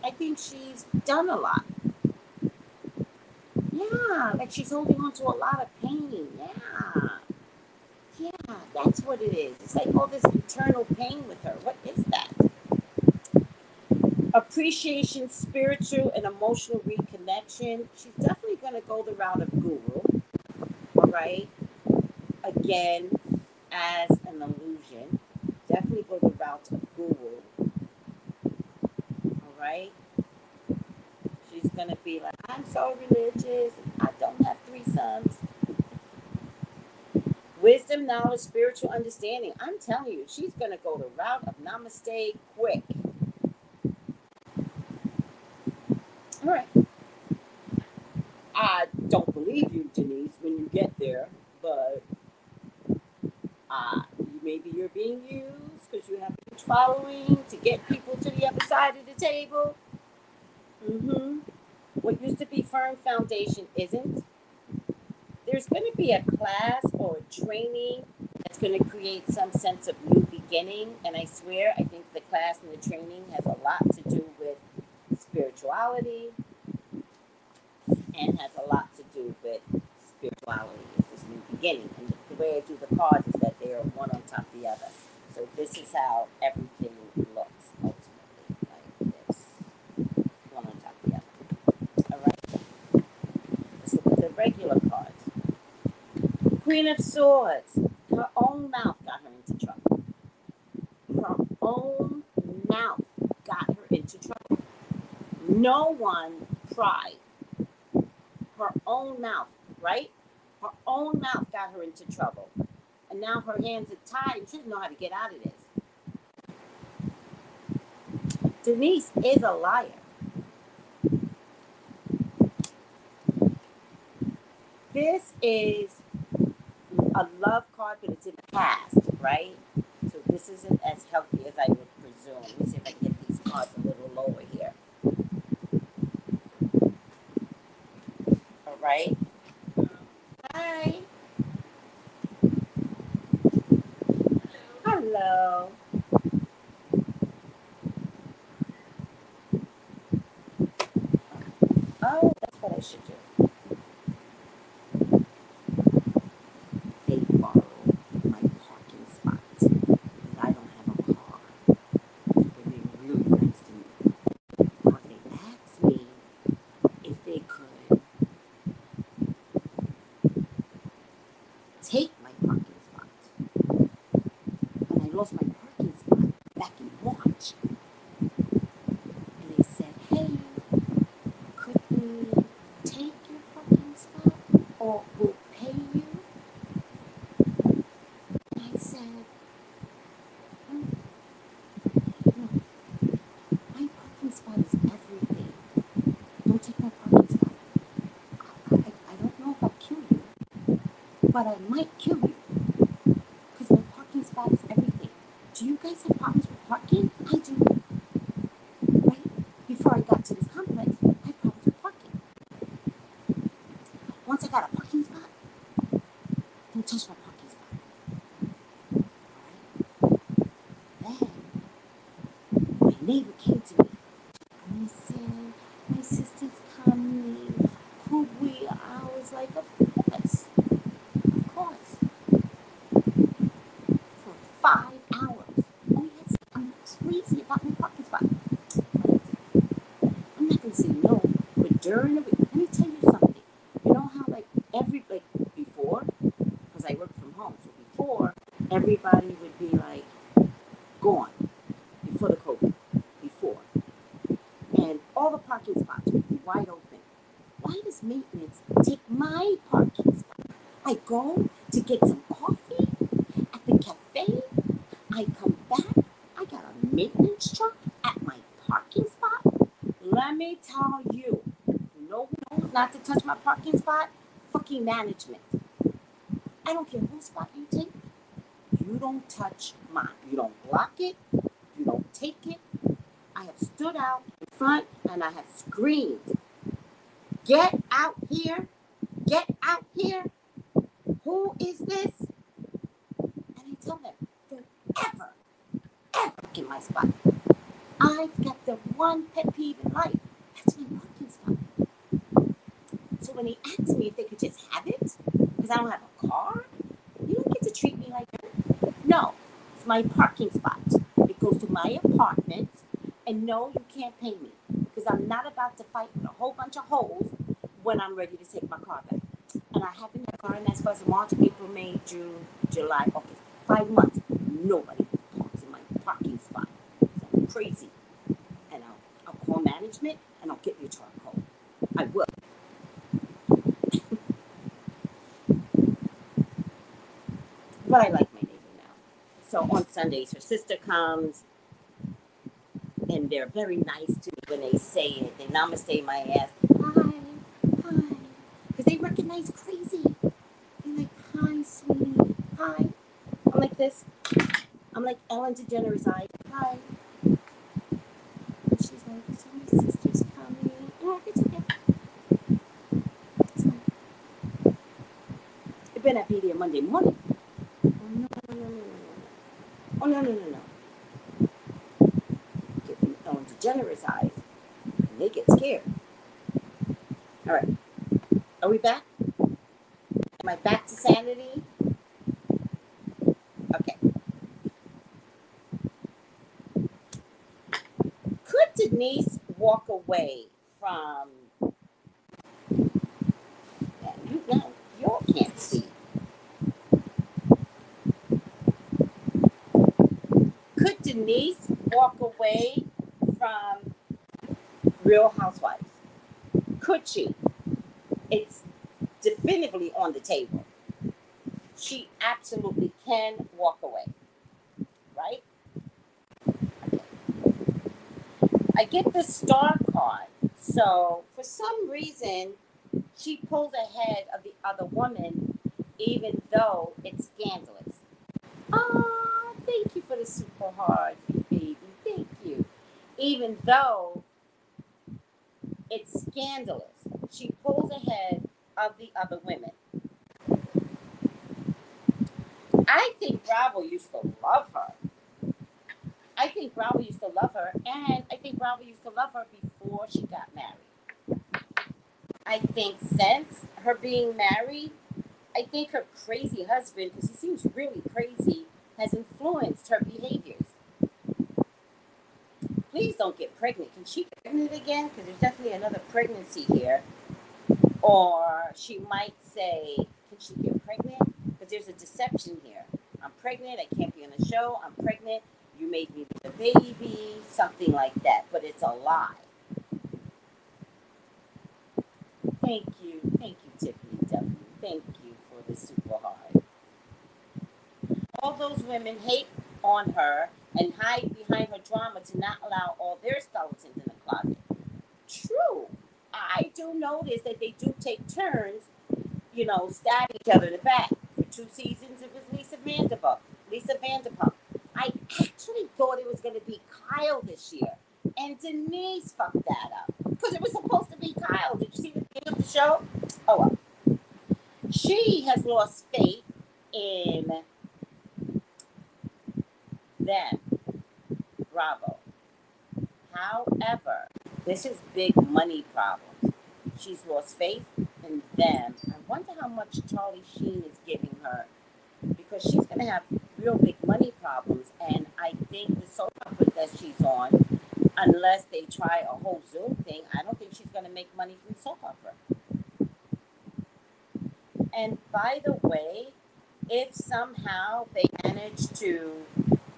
I think she's done a lot. Yeah, like she's holding on to a lot of pain. Yeah, that's what it is. It's like all this internal pain with her. What is that? Appreciation, spiritual and emotional reconnection. She's definitely going to go the route of guru. All right. Again, as an illusion. Definitely go the route of guru. All right. She's going to be like, I'm so religious. I don't have 3 sons. Wisdom, knowledge, spiritual understanding. I'm telling you, she's going to go the route of namaste quick. All right. I don't believe you, Denise, when you get there, but maybe you're being used because you have a huge following to get people to the other side of the table. What used to be firm foundation isn't. There's going to be a class or a training that's going to create some sense of new beginning. And I swear, I think the class and the training has a lot to do with spirituality and has a lot to do with spirituality. It's this new beginning. And the way I do the cards is that they are one on top of the other. So this is how everything looks ultimately, like this. One on top of the other. All right? Let's look at the regular cards. Queen of Swords. Her own mouth got her into trouble. Her own mouth got her into trouble. No one pried. Her own mouth, right? Her own mouth got her into trouble. And now her hands are tied and she doesn't know how to get out of this. Denise is a liar. This is a love card, but it's in the past. right? So this isn't as healthy as I would presume. Let me see if I can get these cards a little lower here. All right. Hi. Hello. Oh, that's what I should do. They borrow my parking spot. I don't have a car. They're being really nice to me. But they asked me if they could take my parking spot. And I lost my parking spot back in March. And they said, hey, could we take your parking spot or we'll pay you? And I said, no, my parking spot is everything. Don't take my parking spot. I don't know if I'll kill you, but I might kill you because my parking spot is everything. Do you guys have problems with parking? I do. Right? Before I got to this complex, I had problems with parking. Once I got a parking spot, don't touch my parking spot. Alright? Then my neighbor came to me and he said, my sister's coming. Could we? I was like, of course. Of course. For 5 hours. Oh yes, I'm crazy about my parking spot. Right? I'm not gonna say no, but during the week, let me tell you something. You know how before, because I work from home, so before everybody would be like gone before the COVID, before, and all the parking spots would be wide open. Why does maintenance take my parking spot? I go to get some coffee at the cafe. I come back. I got a maintenance truck at my parking spot. Let me tell you, you know who knows not to touch my parking spot? Fucking management. I don't care whose spot you take. You don't touch mine. You don't block it. You don't take it. I have stood out in front and I have screamed, get out here. Get out here. Who is this? And I tell them, don't ever get my spot. I've got the one pet peeve in life. That's my parking spot. So when they asked me if they could just have it, because I don't have a car, you don't get to treat me like that. No, it's my parking spot. It goes to my apartment, and no, you can't pay me, because I'm not about to fight with a whole bunch of holes when I'm ready to take my car back. And I haven't had a car, and that's supposed to March, April, May, June, July, August. 5 months. Nobody parks in my parking spot. So I'm crazy. And I'll call management, and I'll get your charcoal. I will. But I like my neighbor now. So on Sundays, her sister comes, and they're very nice to me when they say it. They namaste my ass. Hi. Because they recognize crazy. They're like, hi, sweetie. Hi. I'm like this. I'm like Ellen DeGeneres' eyes. Hi. And she's like, so my sister's coming. Oh, it's okay. It's fine. It better not be there Monday morning. Oh, no. Give them Ellen DeGeneres' eyes. And they get scared. All right. Are we back? Am I back to sanity? Okay. Could Denise walk away from... Y'all can't see. Could Denise walk away from Real Housewives? Could she? It's definitively on the table. She absolutely can walk away. Right? Okay. I get the star card. So for some reason, she pulled ahead of the other woman, even though it's scandalous. Thank you for the super hard, baby. Thank you. Even though it's scandalous, she pulls ahead of the other women. I think Bravo used to love her. I think Bravo used to love her, and I think Bravo used to love her before she got married. I think since her being married, I think her crazy husband, because he seems really crazy, has influenced her behaviors. Please don't get pregnant. Can she get pregnant again? Because there's definitely another pregnancy here. Or she might say, can she get pregnant? Because there's a deception here. I'm pregnant. I can't be on the show. I'm pregnant. You made me the baby. Something like that. But it's a lie. Thank you. Thank you, Tiffany W. Thank you for the super hard. All those women hate on her and hide behind her drama to not allow all their skeletons in the closet. True. I do notice that they do take turns, stab each other in the back. For 2 seasons, it was Lisa Vanderpump. I actually thought it was going to be Kyle this year. And Denise fucked that up. Because it was supposed to be Kyle. Did you see the beginning of the show? Oh, well. She has lost faith in them. Bravo. However, this is big money problems. She's lost faith in them. I wonder how much Charlie Sheen is giving her, because she's going to have real big money problems. And I think the soap opera that she's on, unless they try a whole Zoom thing, I don't think she's going to make money from soap opera. And by the way, if somehow they manage to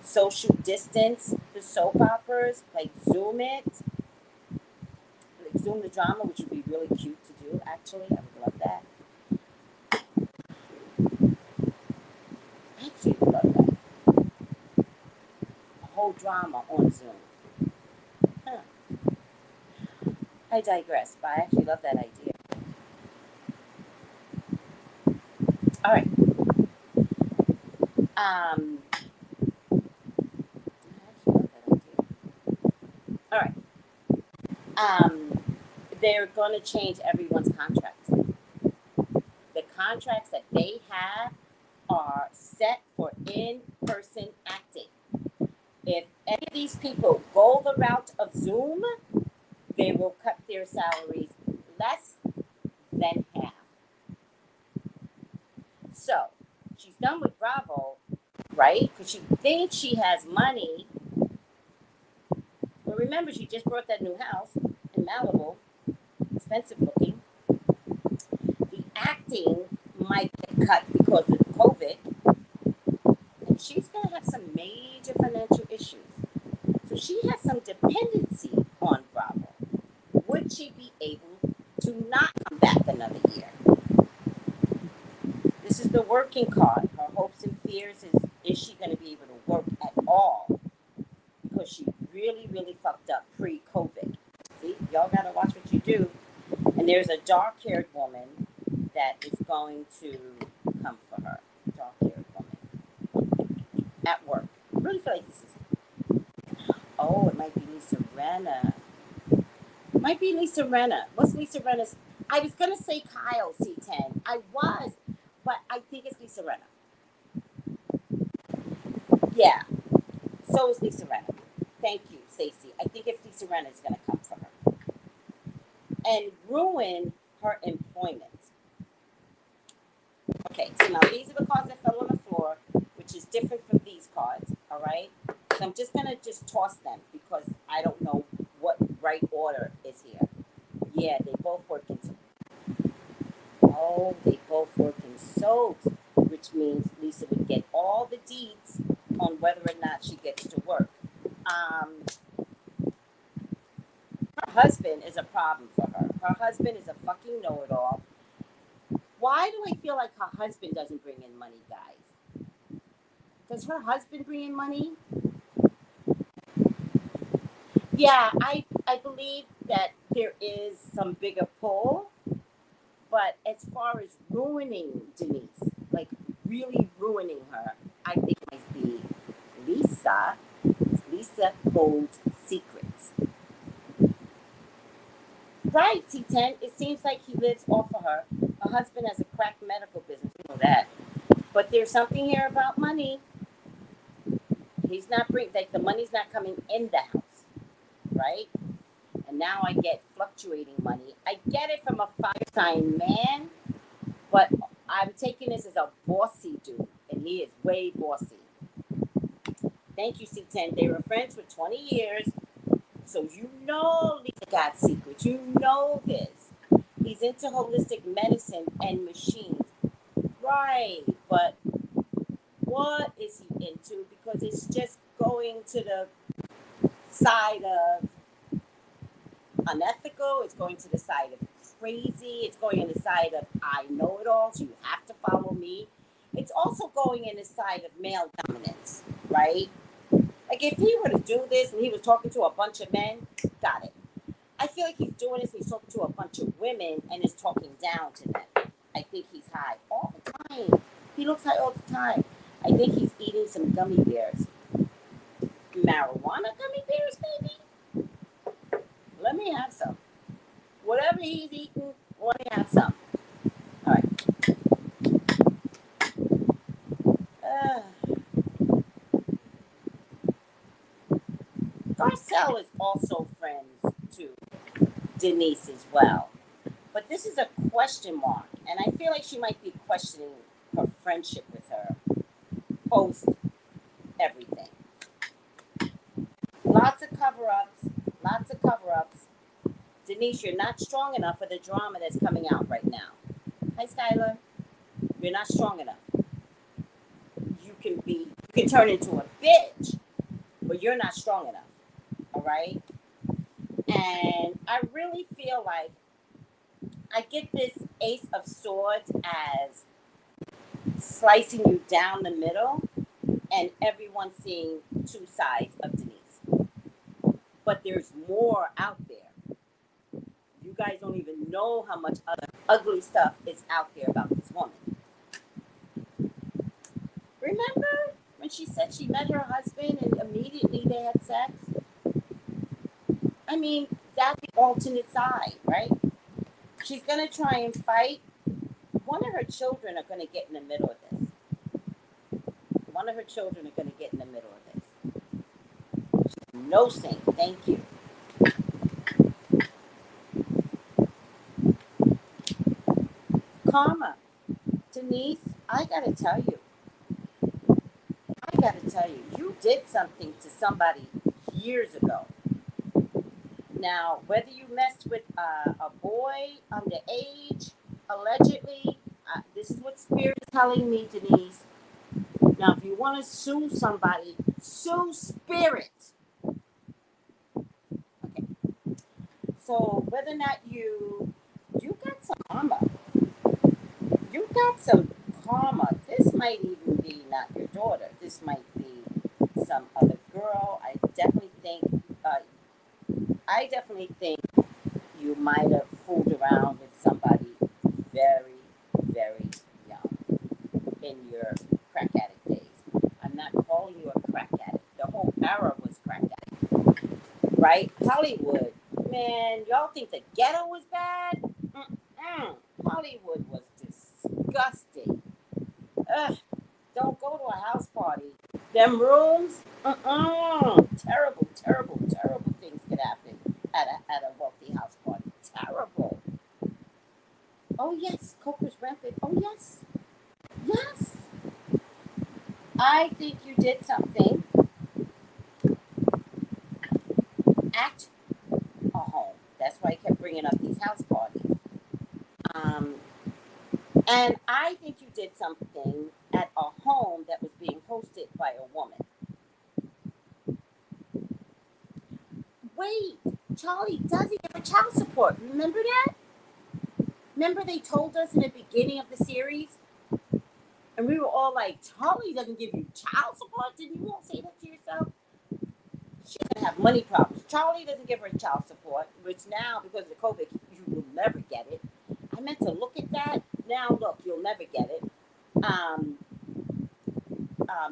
social distance the soap operas, like Zoom it, like Zoom the drama, which would be really cute to do, actually. I would love that. I actually would love that. A whole drama on Zoom. Huh. I digress, but I actually love that idea. All right. I actually love that idea. All right. They're going to change everyone's contracts. The contracts that they have are set for in-person acting. If any of these people go the route of Zoom, they will cut their salaries less than half. So, she's done with Bravo, right? Because she thinks she has money. But remember, she just bought that new house in Malibu. Expensive looking. The acting might get cut because of COVID. And she's going to have some major financial issues. So she has some dependency on Bravo. Would she be able to not come back another year? This is the working card. Her hopes and fears is she going to be able to work at all? Because she really, really fucked up pre-COVID. See, y'all got to watch what you do. And there's a dark-haired woman that is going to come for her. Dark-haired woman. At work. I really feel like this is... Oh, it might be Lisa Rinna. Might be Lisa Rinna. What's Lisa Rinna's? I was going to say Kyle C10. I was, but I think it's Lisa Rinna. Yeah. So is Lisa Rinna. Thank you, Stacey. I think it's Lisa Rinna is going to come for her. And ruin her employment. Okay, so now these are the cards that fell on the floor, which is different from these cards, all right? So I'm just going to just toss them because I don't know what right order is here. Yeah, they both work in soaps. Oh, they both work in soaps, which means Lisa would get all the deeds on whether or not she gets to work. Her husband is a problem for her. Her husband is a fucking know-it-all. Why do I feel like her husband doesn't bring in money, guys? Does her husband bring in money? Yeah, I believe that there is some bigger pull, but as far as ruining Denise, like really ruining her, I think it might be Lisa. Lisa holds secrets. Right, T10. It seems like he lives off of her. Her husband has a crack medical business. We know that. But there's something here about money. He's not the money's not coming in the house, right? And now I get fluctuating money. I get it from a fire sign man, but I'm taking this as a bossy dude, and he is way bossy. Thank you, C10. They were friends for 20 years, so you know Lisa got secrets. You know this. He's into holistic medicine and machines. Right, but what is he into? Because it's just going to the side of unethical. It's going to the side of crazy. It's going on the side of I know it all, so you have to follow me. It's also going in the side of male dominance, right? Like if he were to do this and he was talking to a bunch of men, got it. I feel like he's doing this and he's talking to a bunch of women and is talking down to them. I think he's high all the time. He looks high all the time. I think he's eating some gummy bears. Marijuana gummy bears, maybe? Let me have some. Whatever he's eating, let me have some. All right. Garcelle is also friends to Denise as well. But this is a question mark. And I feel like she might be questioning her friendship with her post everything. Lots of cover-ups. Lots of cover-ups. Denise, you're not strong enough for the drama that's coming out right now. Hi, Skylar. You're not strong enough. You can turn into a bitch, but you're not strong enough. All right? And I really feel like I get this Ace of Swords as slicing you down the middle and everyone seeing two sides of Denise. But there's more out there. You guys don't even know how much other ugly stuff is out there about this woman. Remember when she said she met her husband and immediately they had sex? I mean, that's the alternate side, right? She's going to try and fight. One of her children are going to get in the middle of this. One of her children are going to get in the middle of this. No saint. Thank you. Karma. Denise, I got to tell you. You did something to somebody years ago. Now, whether you messed with a boy underage, allegedly, this is what Spirit is telling me, Denise. Now, if you want to sue somebody, sue Spirit. Okay. So, whether or not you got some karma. You got some karma. This might even be not your daughter. This might be some other girl. I definitely think you might have fooled around with somebody very, very young in your crack addict days. I'm not calling you a crack addict. The whole era was crack addict, right? Hollywood, man, y'all think the ghetto was bad? Hollywood was disgusting. Ugh, don't go to a house party. Them rooms, terrible, terrible, terrible things could happen at a wealthy house party. Terrible. Oh yes, coke was rampant. Oh yes, yes. I think you did something at a home. That's why I kept bringing up these house parties. And I think you did something at a home that was being hosted by a woman. Wait, Charlie doesn't give her child support. Remember that? Remember they told us in the beginning of the series? And we were all like, Charlie doesn't give you child support? Didn't you all say that to yourself? She doesn't have money problems. Charlie doesn't give her child support, which now, because of the COVID, you will never get it. I meant to look at that. Now, look, you'll never get it.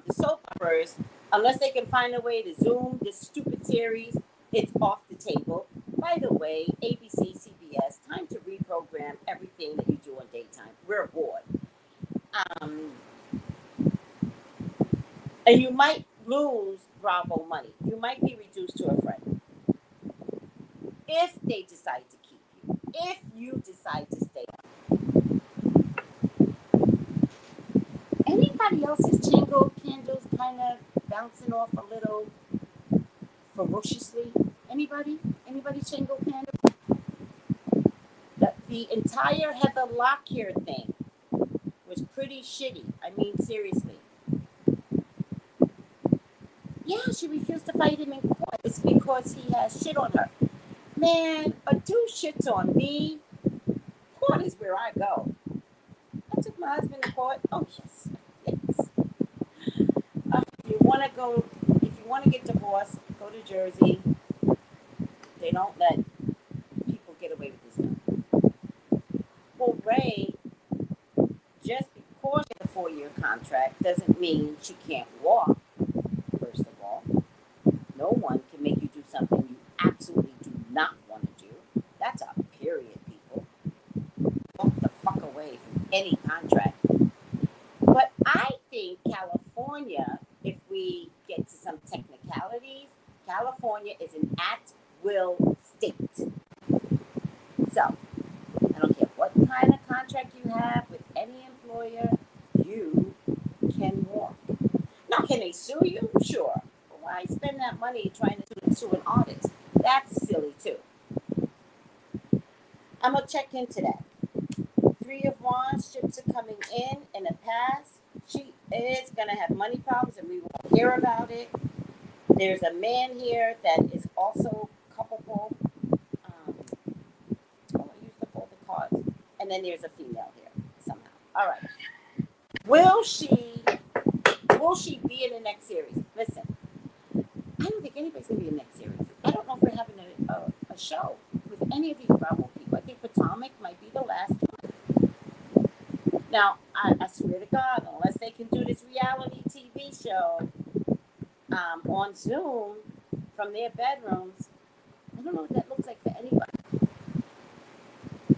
The soap operas, Unless they can find a way to Zoom this stupid series, it's off the table. By the way, ABC, CBS, time to reprogram everything that you do on daytime. We're bored. Um, and you might lose Bravo money. You might be reduced to a friend if they decide to keep you. If you decide to stay on. Anybody else's Chingo candles kind of bouncing off a little ferociously? Anybody? Anybody Chingo candle? The entire Heather Lockyer thing was pretty shitty. I mean, seriously. Yeah, she refused to fight him in court. It's because he has shit on her. Man, a dude shits on me. Court is where I go. I took my husband to court. Oh, yes. Yes. If you want to get divorced, go to Jersey. They don't let people get away with this stuff. Well, Ray, just because she has a 4-year contract doesn't mean she can't walk, first of all. No one can make you do something you absolutely do not want to do. That's a period, people. Walk the fuck away from any contract. But I think California, if we get to some technicalities, California is an at-will state. So, I don't care what kind of contract you have with any employer, you can walk. Now, can they sue you? Sure. But why spend that money trying to sue an artist? That's silly, too. I'm going to check into that. 3 of Wands, ships are coming in the past. She is going to have money problems, and we won't hear about it. There's a man here that is also coupable. I used up all the cards. And then there's a female here, somehow. All right. Will she be in the next series? Listen, I don't think anybody's going to be in the next series. I don't know if we're having a show with any of these Bravo people. I think Potomac might be the last one. Now, I swear to God, unless they can do this reality TV show on Zoom from their bedrooms, I don't know what that looks like for anybody.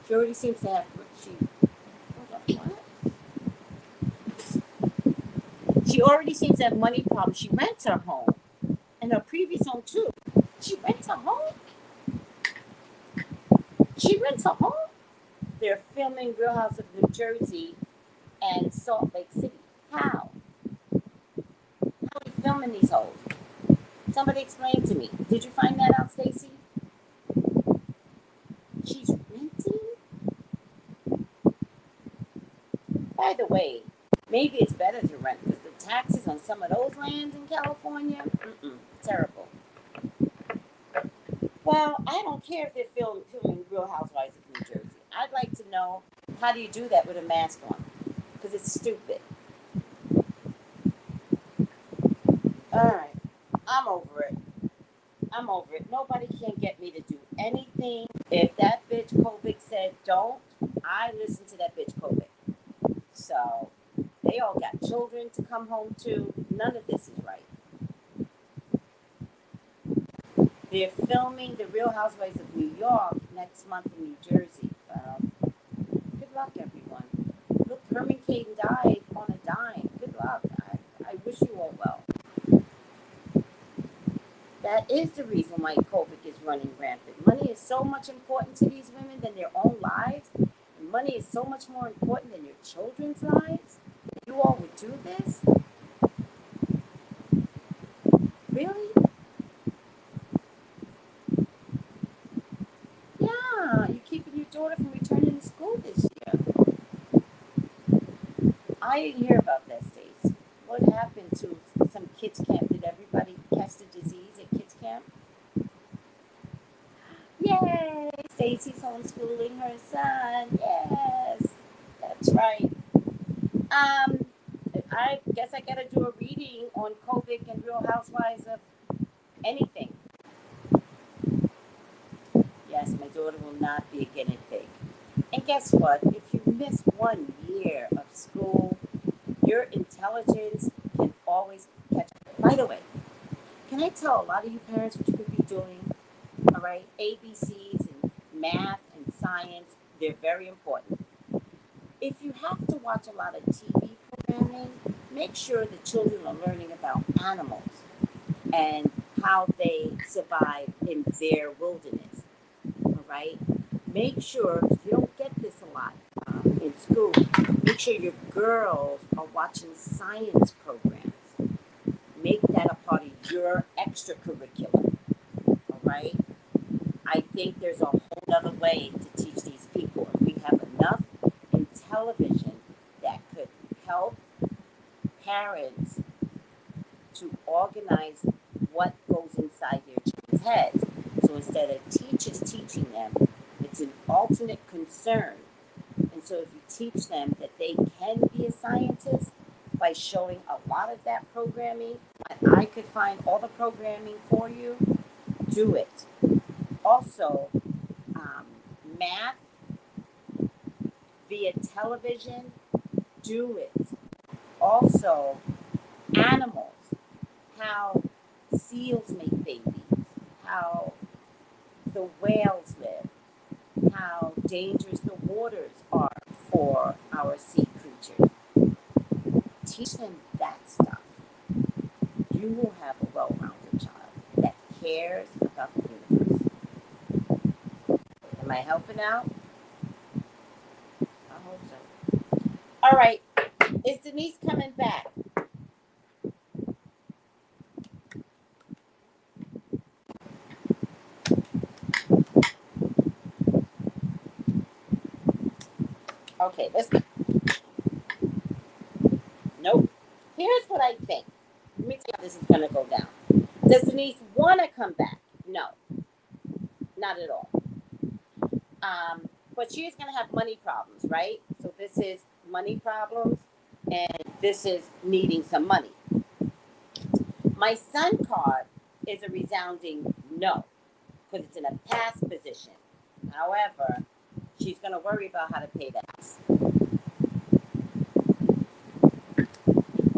She already seems to have, She already seems to have money problems. She rents her home. And her previous home, too. She rents her home? She rents her home? They're filming Real House of New Jersey and Salt Lake City. How? How are you filming these hoes? Somebody explain to me. Did you find that out, Stacy? She's renting? By the way, maybe it's better to rent because the taxes on some of those lands in California, terrible. Well, I don't care if they're filming Real Housewives of New Jersey. I'd like to know, how do you do that with a mask on? Because it's stupid. All right. I'm over it. Nobody can get me to do anything. If that bitch COVID said don't, I listen to that bitch COVID. So they all got children to come home to. None of this is right. They're filming The Real Housewives of New York next month in New Jersey. Good luck, everyone. Look, Herman Cain died on a dime. Good luck. I wish you all well. That is the reason why COVID is running rampant. Money is so much important to these women than their own lives. And money is so much more important than your children's lives. You all would do this? Really? Yeah, you're keeping your daughter from returning to school this year. I didn't hear about that, Stace. What happened to some kids camp? Did everybody catch the disease at kids camp? Yay! Stacy's homeschooling her son. Yes, that's right. I guess I gotta do a reading on COVID and Real Housewives of anything. Yes, my daughter will not be a guinea pig. And guess what? If you miss 1 year of school, your intelligence can always catch up. By the way, can I tell a lot of you parents what you could be doing? All right, ABCs and math and science, they're very important. If you have to watch a lot of TV programming, make sure the children are learning about animals and how they survive in their wilderness. All right, make sure, because you don't get this a lot in school, make sure your girls are watching science programs. Make that a part of your extracurricular. All right, I think there's a whole other way to teach these people. We have enough in television that could help parents to organize what goes inside their children's heads. So instead of teachers teaching them, it's an alternate concern. And so if you teach them that they can be a scientist by showing a lot of that programming, and I could find all the programming for you, do it. Also, math via television, do it. Also, animals, how seals make babies, how the whales live, how dangerous the waters are for our sea creatures. Teach them that stuff. You will have a well-rounded child that cares about the universe. Am I helping out? I hope so. All right. Is Denise coming back? Okay, let's go. Nope. Here's what I think. Let me tell you how this is going to go down. Does Denise want to come back? No. Not at all. But she's going to have money problems, right? So this is money problems, and this is needing some money. My son card is a resounding no, because it's in a pass position. However, she's going to worry about how to pay the house.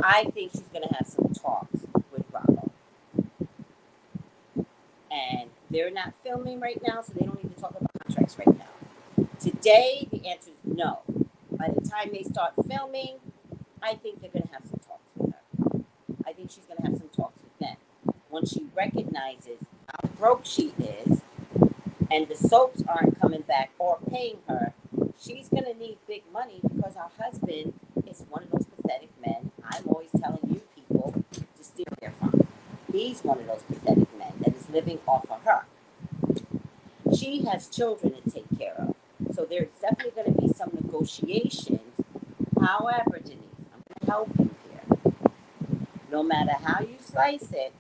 I think she's going to have some talks with Bravo. And they're not filming right now, so they don't need to talk about contracts right now. Today, the answer is no. By the time they start filming, I think they're going to have some talks with her. I think she's going to have some talks with them. Once she recognizes how broke she is, and the soaps aren't coming back or paying her, she's going to need big money because her husband is one of those pathetic men I'm always telling you people to steer clear from. He's one of those pathetic men that is living off of her. She has children to take care of. So there's definitely going to be some negotiations. However, Denise, I'm going to help you here. No matter how you slice it,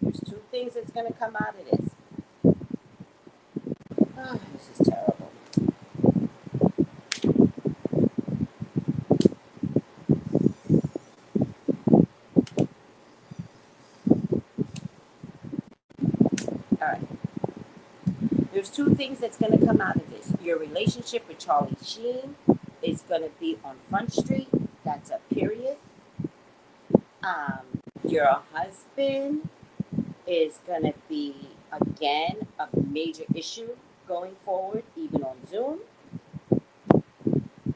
there's two things that's going to come out of this. Oh, this is terrible. All right. There's two things that's going to come out of this. Your relationship with Charlie Sheen is going to be on Front Street. That's a period. Your husband is going to be, again, a major issue going forward, even on Zoom.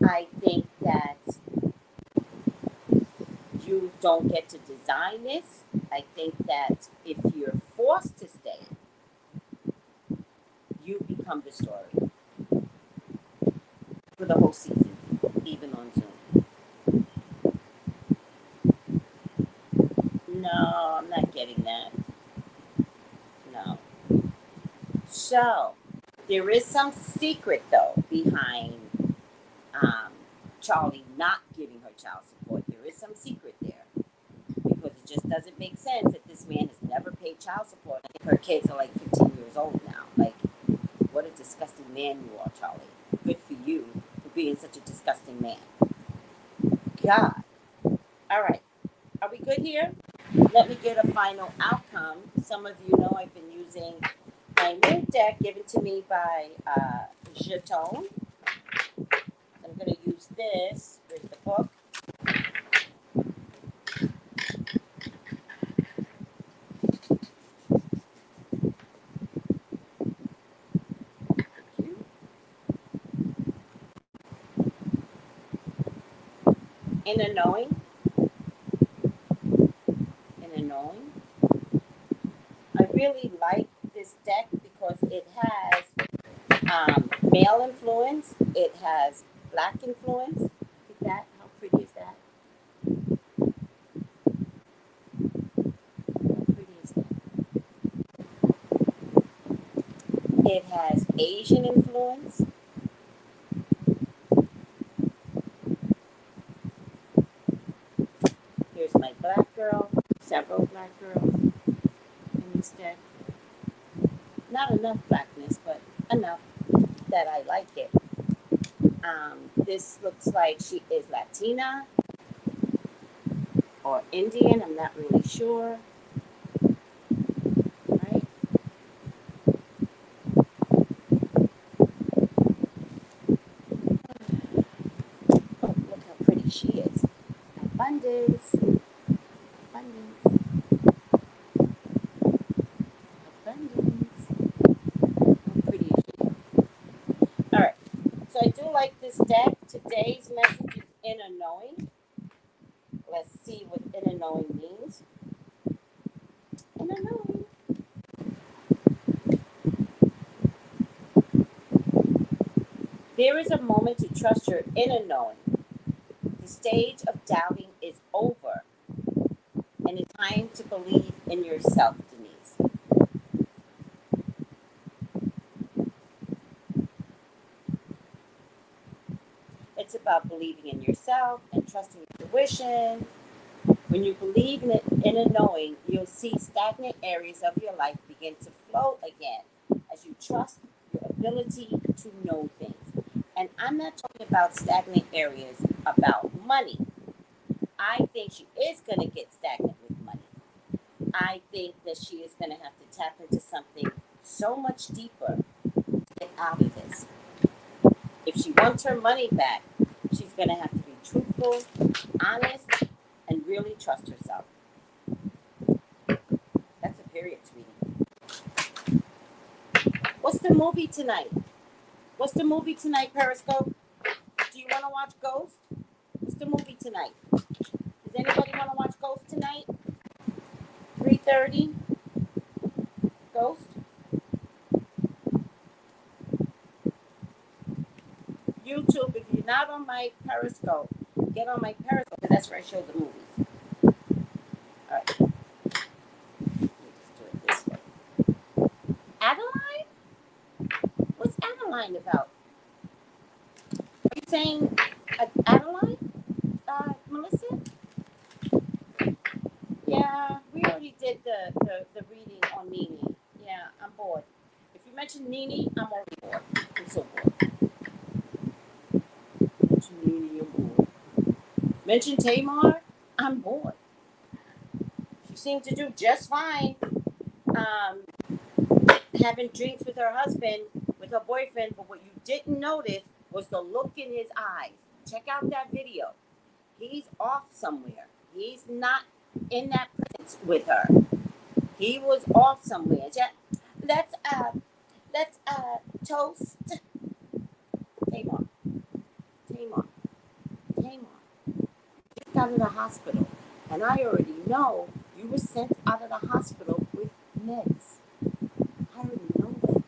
I think that you don't get to design this. I think that if you're forced to stay, you become the story for the whole season, even on Zoom. No, I'm not getting that. No. So, there is some secret, though, behind Charlie not giving her child support. There is some secret there. Because it just doesn't make sense that this man has never paid child support. I think her kids are like 15 years old now. Like, what a disgusting man you are, Charlie. Good for you for being such a disgusting man. God. All right. Are we good here? Let me get a final outcome. Some of you know I've been using my new deck given to me by Jeton. I'm going to use this. Here's the book. In a knowing. In a knowing. I really like this deck because it has male influence. It has black influence. Look at that. How pretty is that? How pretty is that? It has Asian influence. Here's my black girl. Several black girls in this deck. Not enough blackness, but enough that I like it. This looks like she is Latina or Indian. I'm not really sure. Right? Oh, look how pretty she is. Abundance. Abundance. Abundance. How pretty is she? All right. So I do like this deck. Today's message is inner knowing. Let's see what inner knowing means. Inner knowing. There is a moment to trust your inner knowing. The stage of doubting is over, and it's time to believe in yourself, Denise. It's about believing in yourself and trusting your intuition. When you believe in it, inner knowing, you'll see stagnant areas of your life begin to flow again as you trust your ability to know things. And I'm not talking about stagnant areas about money. I think she is going to get stagnant with money. I think that she is going to have to tap into something so much deeper to get out of this. If she wants her money back, she's going to have to be truthful, honest, and really trust herself. That's a period, sweetie. What's the movie tonight? What's the movie tonight, Periscope? Do you want to watch Ghost? What's the movie tonight? Does anybody want to watch Ghost tonight? 3:30? Ghost? YouTube, if you're not on my Periscope, get on my Periscope, because that's where I show the movies. All right. Let's do it this way. Adeline? What's Adeline about? Are you saying Adeline? Melissa? Yeah, we already did the reading on Nene. Yeah, I'm bored. If you mention Nene, I'm already bored. I'm so bored. Mention Nene, I'm bored. Mention Tamar, I'm bored. She seemed to do just fine. Having drinks with her husband, with her boyfriend, but what you didn't notice was the look in his eyes. Check out that video. He's off somewhere. He's not in that presence with her. He was off somewhere. Let's toast. Tamar. Just out of the hospital. And I already know you were sent out of the hospital with meds. I already know that.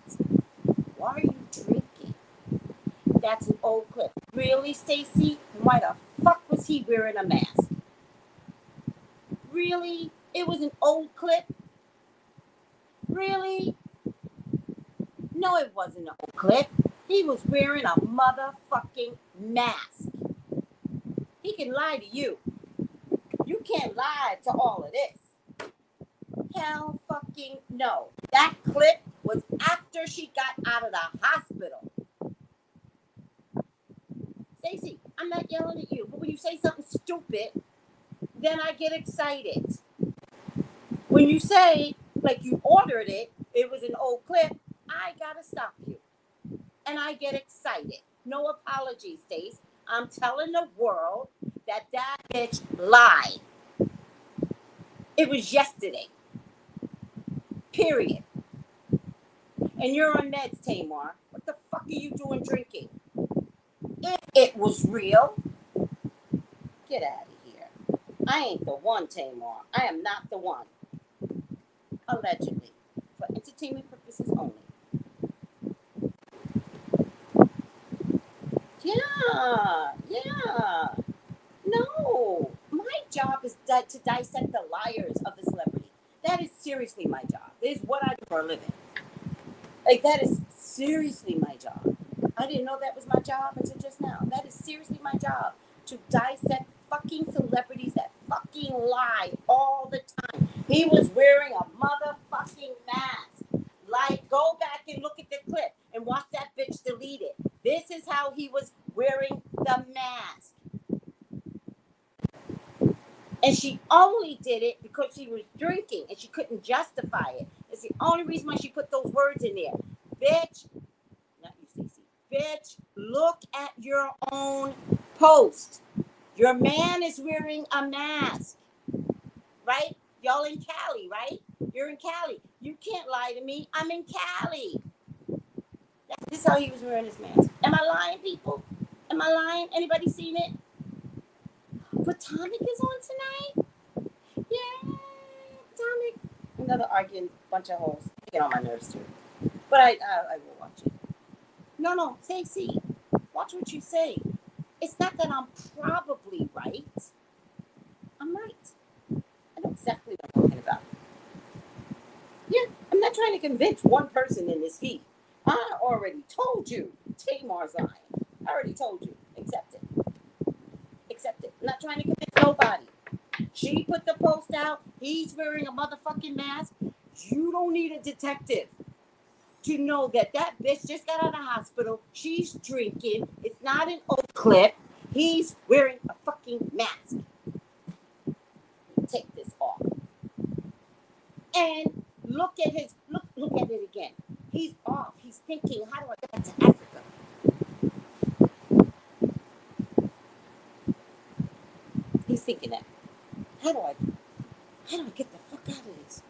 Why are you drinking? That's an old clip. Really, Stacy? Why the fuck was he wearing a mask? Really? It was an old clip? Really? No, it wasn't an old clip. He was wearing a motherfucking mask. He can lie to you. You can't lie to all of this. Hell fucking no. That clip was after she got out of the hospital. Stacey, I'm not yelling at you, but when you say something stupid, then I get excited. When you say, like you ordered it, it was an old clip, I gotta stop you. And I get excited. No apologies, Stace. I'm telling the world that bitch lied. It was yesterday. Period. And you're on meds, Tamar. What the fuck are you doing drinking? If it was real, Get out of here. I ain't the one, Tamar. I am not the one. Allegedly. For entertainment purposes only. Yeah. No. My job is to dissect the liars of the celebrity. That is seriously my job. It is what I do for a living. Like, that is seriously my job. I didn't know that was my job until just now. That is seriously my job. To dissect fucking celebrities that fucking lie all the time. He was wearing a motherfucking mask. Like, go back and look at the clip and watch that bitch delete it. This is how he was wearing the mask. And she only did it because she was drinking and she couldn't justify it. It's the only reason why she put those words in there. Bitch, not you, Stacey. Bitch, look at your own post. Your man is wearing a mask, right? Y'all in Cali, right? You're in Cali. You can't lie to me. I'm in Cali. This is how he was wearing his mask. Am I lying, people? Am I lying? Anybody seen it? Potomac is on tonight? Yeah, Potomac. Another arguing bunch of hoes. Get on my nerves too. But I will watch it. No, Stacey. Watch what you say. It's not that I'm probably right. I'm right. I know exactly what I'm talking about. Yeah, I'm not trying to convince one person in this feed. I already told you Tamar's lying. I already told you. Accept it. Accept it. I'm not trying to convince nobody. She put the post out. He's wearing a motherfucking mask. You don't need a detective to know that bitch just got out of the hospital. She's drinking. It's not an old clip. He's wearing a fucking mask. Take this off. And look at it again. He's off. He's thinking, how do I get to Africa? He's thinking that. How do I get the fuck out of this?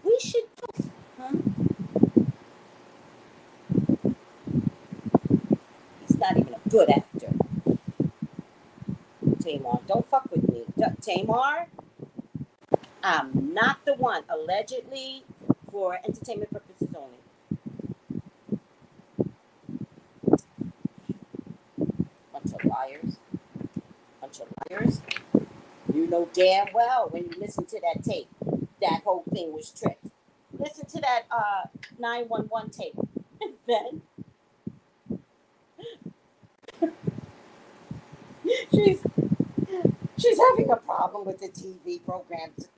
We should post, huh? He's not even a good actor. Tamar, don't fuck with me. Tamar, I'm not the one. Allegedly, for entertainment purposes only. Bunch of liars. You know damn well when you listen to that tape, that whole thing was tricked. Listen to that 911 tape. And then she's having a problem with the TV programs.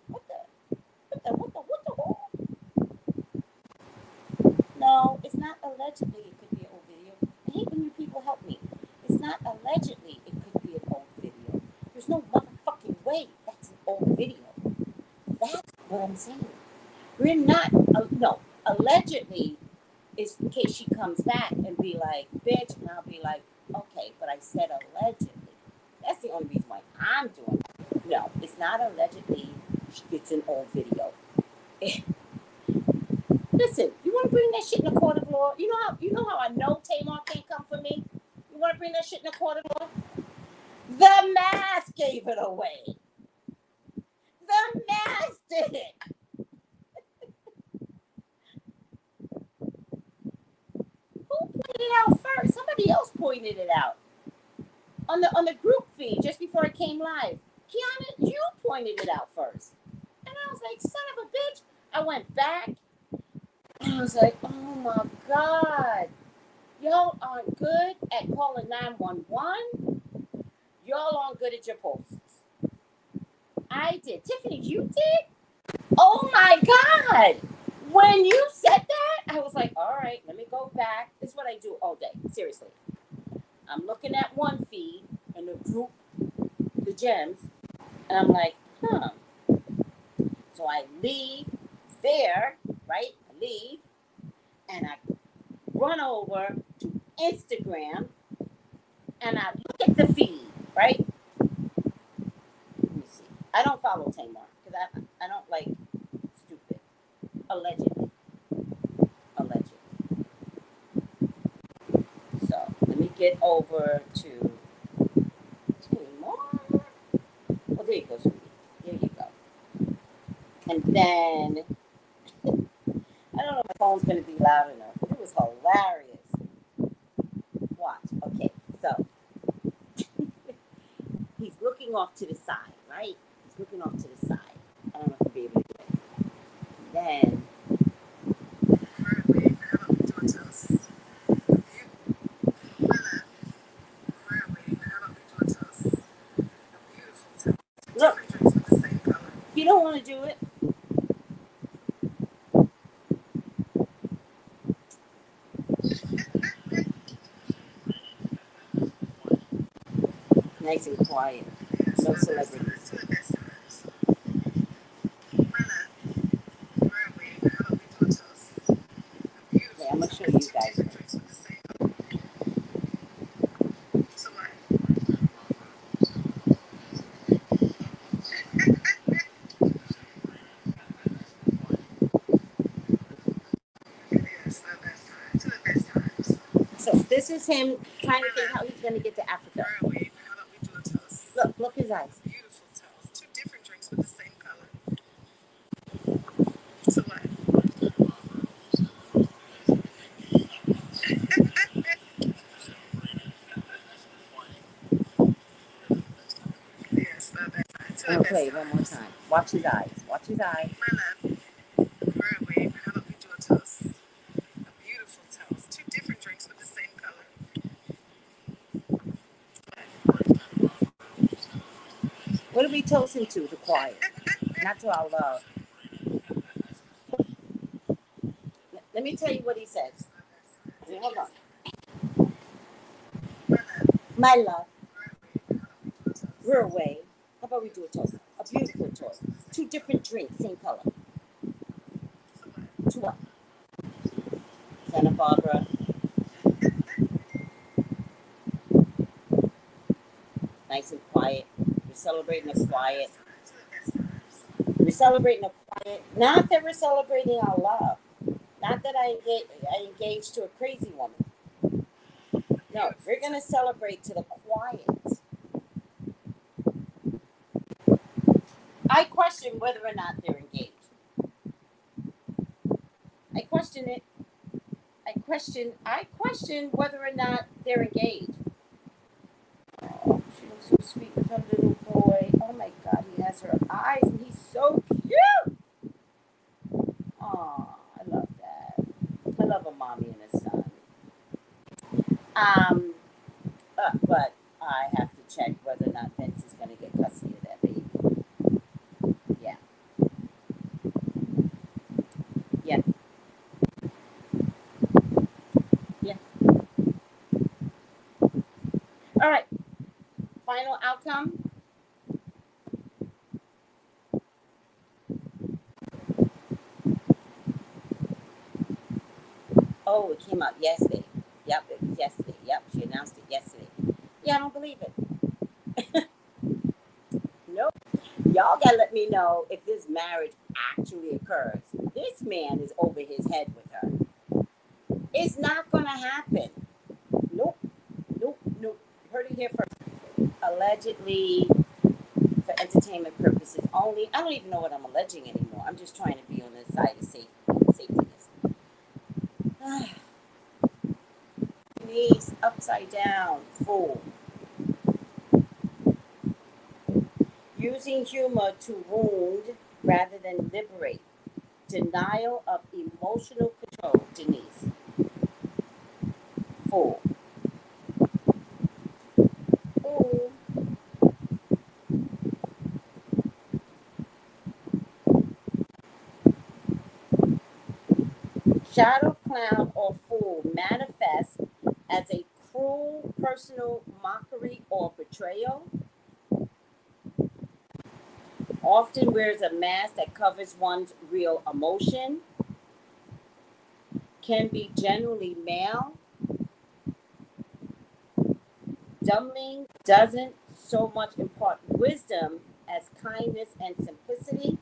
What the whole? No, it's not allegedly it could be an old video. I hate when you people help me. It's not allegedly it could be an old video. There's no motherfucking way that's an old video. That's what I'm saying. We're not, no, allegedly is in case she comes back and be like, bitch, and I'll be like, okay, but I said allegedly. That's the only reason why I'm doing it. No, it's not allegedly, it's an old video. Listen, you want to bring that shit in the court of law? You know how I know Tamar can't come for me? You want to bring that shit in the court of law? The mask gave it away. The mask did it. Who pointed it out first? Somebody else pointed it out. On the group feed just before it came live. Kiana, you pointed it out first. And I was like, son of a bitch. I went back. And I was like, oh my God. Y'all aren't good at calling 911. Y'all aren't good at your posts. I did. Tiffany, you did? Oh my God. When you said that, I was like, all right, let me go back. This is what I do all day. Seriously. I'm looking at one feed in the group, the gems, and I'm like, So I leave there, right? I leave, and I run over to Instagram, and I look at the feed, right? Let me see. I don't follow Tamar because I don't like stupid. Allegedly. So let me get over to more. Well, there you go, sweetie. There you go. And then, I don't know if my phone's going to be loud enough, but it was hilarious. Watch. Okay, so he's looking off to the side, right? He's looking off to the side. I don't know if I'll be able to do it. Then, look, you don't want to do it. Nice and quiet. No celebrities. Okay, I'm going to show you guys first. So this is him trying to think how he's going to get to Africa. Look his eyes. Beautiful toes. Two different drinks with the same color. So what? Yes, Okay, one more time. Watch his eyes. Watch his eyes. My love, we're away. How about we do a toast? A beautiful toast. Two different drinks with the same color. What are we toasting to? The quiet. Not to our love. Let me tell you what he says. Hold on. My love, we're away. How about we do a toast? A beautiful toast. Two different drinks, same color. To what? Santa Barbara. Nice and quiet. We're celebrating the quiet. We're celebrating the quiet. Not that we're celebrating our love. Not that I engaged to a crazy woman. No, we're going to celebrate to the quiet. I question whether or not they're engaged. I question it. I question whether or not they're engaged. Oh, she looks so sweet with her little boy. Oh my God, he has her eyes and he's so cute. Oh, I love that. I love a mommy and a son. But I have to check whether or not Vince is going to get custody of that baby. Yeah. Yeah. Yeah. All right. Final outcome. Oh, it came out yesterday. Yep, it was yesterday. Yep, she announced it yesterday. Yeah, I don't believe it. Nope. Y'all gotta let me know if this marriage actually occurs. This man is over his head with her. It's not gonna happen. Nope. Nope. You heard it here first. Allegedly, for entertainment purposes only. I don't even know what I'm alleging anymore. I'm just trying to be on the side of safetyness. Knees upside down, fool. Using humor to wound rather than liberate. Denial of emotional control, Denise. Fool. Fool. Shadow, clown, or fool manifests as a cruel personal mockery or betrayal. Often wears a mask that covers one's real emotion. Can be generally male. Dumbling doesn't so much impart wisdom as kindness and simplicity.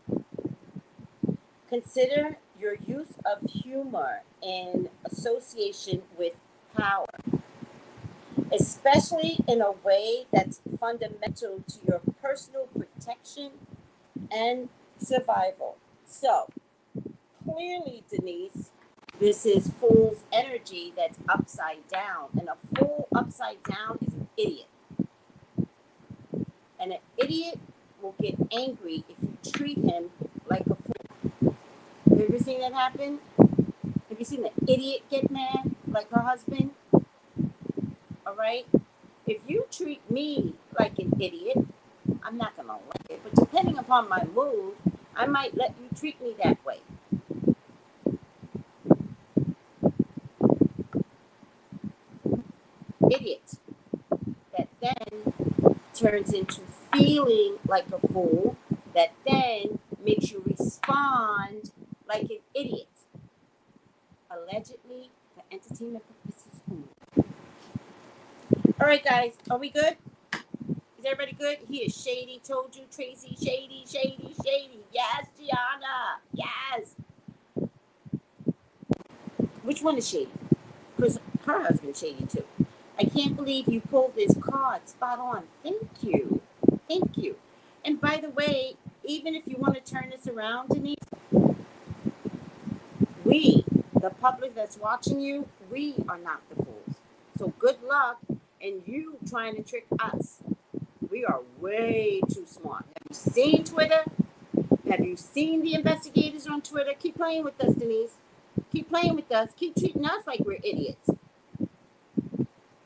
Consider your use of humor in association with power. especially in a way that's fundamental to your personal protection and survival. So, clearly, Denise, this is fool's energy that's upside down. And a fool upside down is an idiot. And an idiot will get angry if you treat him like a fool. Have you ever seen that happen? Have you seen an idiot get mad like her husband? All right? If you treat me like an idiot, I'm not going to like it. But depending upon my mood, I might let you treat me that way. Idiot. That then turns into feeling like a fool. That then makes you respond like an idiot. Allegedly for entertainment purposes only. All right, guys. Are we good? Is everybody good? He is shady. Told you, Tracy. Shady, shady, shady. Yes, Gianna. Yes. Which one is shady? Because her husband's shady too. I can't believe you pulled this card spot on. Thank you. Thank you. And by the way, even if you want to turn this around, Denise, we, the public that's watching you, we are not the fools. So good luck in you trying to trick us. We are way too smart. Have you seen Twitter? Have you seen the investigators on Twitter? Keep playing with us, Denise. Keep playing with us. Keep treating us like we're idiots.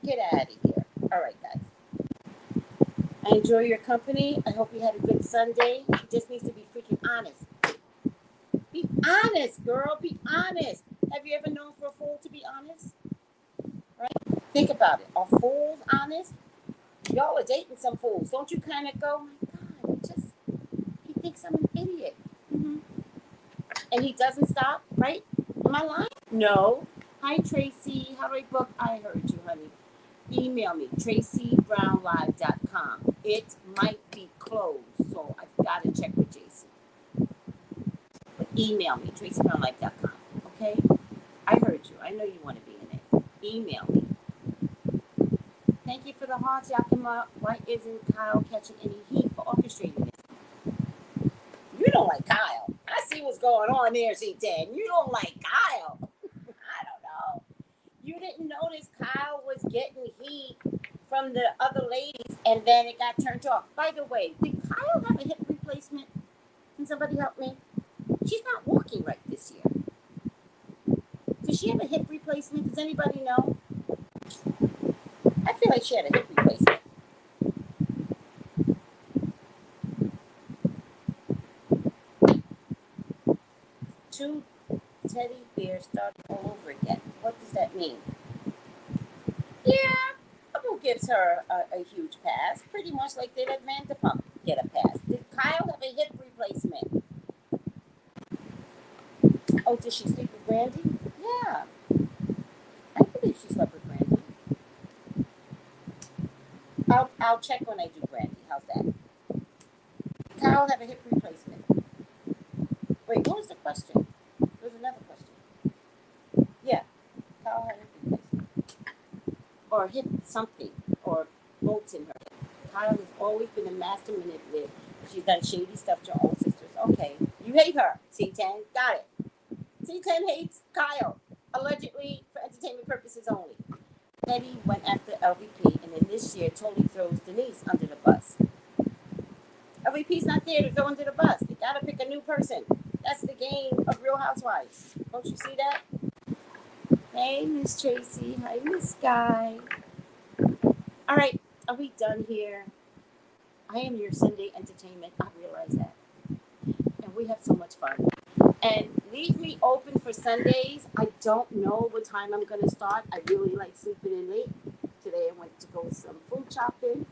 Get out of here. All right, guys. I enjoy your company. I hope you had a good Sunday. You just needs to be freaking honest. Be honest, girl. Be honest. Have you ever known for a fool to be honest? Right? Think about it. Are fools honest? Y'all are dating some fools. Don't you kind of go, my God, he thinks I'm an idiot. Mm-hmm. And he doesn't stop, right? Am I lying? No. Hi, Tracy. How do I book? I heard you, honey. Email me, tracybrownlive.com. It might be closed, so I've got to check with Jason. But email me, tracybrownlive.com, okay? I heard you. I know you want to be in it. Email me. Thank you for the hearts, Yakima. Why isn't Kyle catching any heat for orchestrating this? You don't like Kyle. I see what's going on there, C10. You don't like Kyle. I don't know. You didn't notice Kyle was getting heat from the other ladies, and then it got turned off. By the way, did Kyle have a hip replacement? Can somebody help me? She's not walking right this year. Does she have a hip replacement? Does anybody know? I feel like she had a hip replacement. Two teddy bears started all over again. What does that mean? Yeah, Purple gives her a huge pass, pretty much like they let Vanderpump get a pass. Did Kyle have a hip replacement? Oh, did she sleep with Brandi? Yeah, I believe she slept with Brandi. I'll check when I do Brandi. How's that? Did Kyle have a hip replacement? Wait, what was the question? There was another question. Yeah, Kyle had a hip replacement. Or hip something, or bolts in her hip. Kyle has always been a master manipulator. She's done shady stuff to her own sisters. Okay, you hate her, C10. Got it. C10 hates Kyle, allegedly for entertainment purposes only. Teddy went after LVP, and then this year totally throws Denise under the bus. LVP's not there to throw under the bus. They gotta pick a new person. That's the game of Real Housewives. Don't you see that? Hey, Miss Tracy. Hi, Miss Guy. All right, are we done here? I am your Sunday entertainment. I realize that. And we have so much fun. And leave me open for Sundays. I don't know what time I'm going to start. I really like sleeping in late. Today I went to go some food shopping.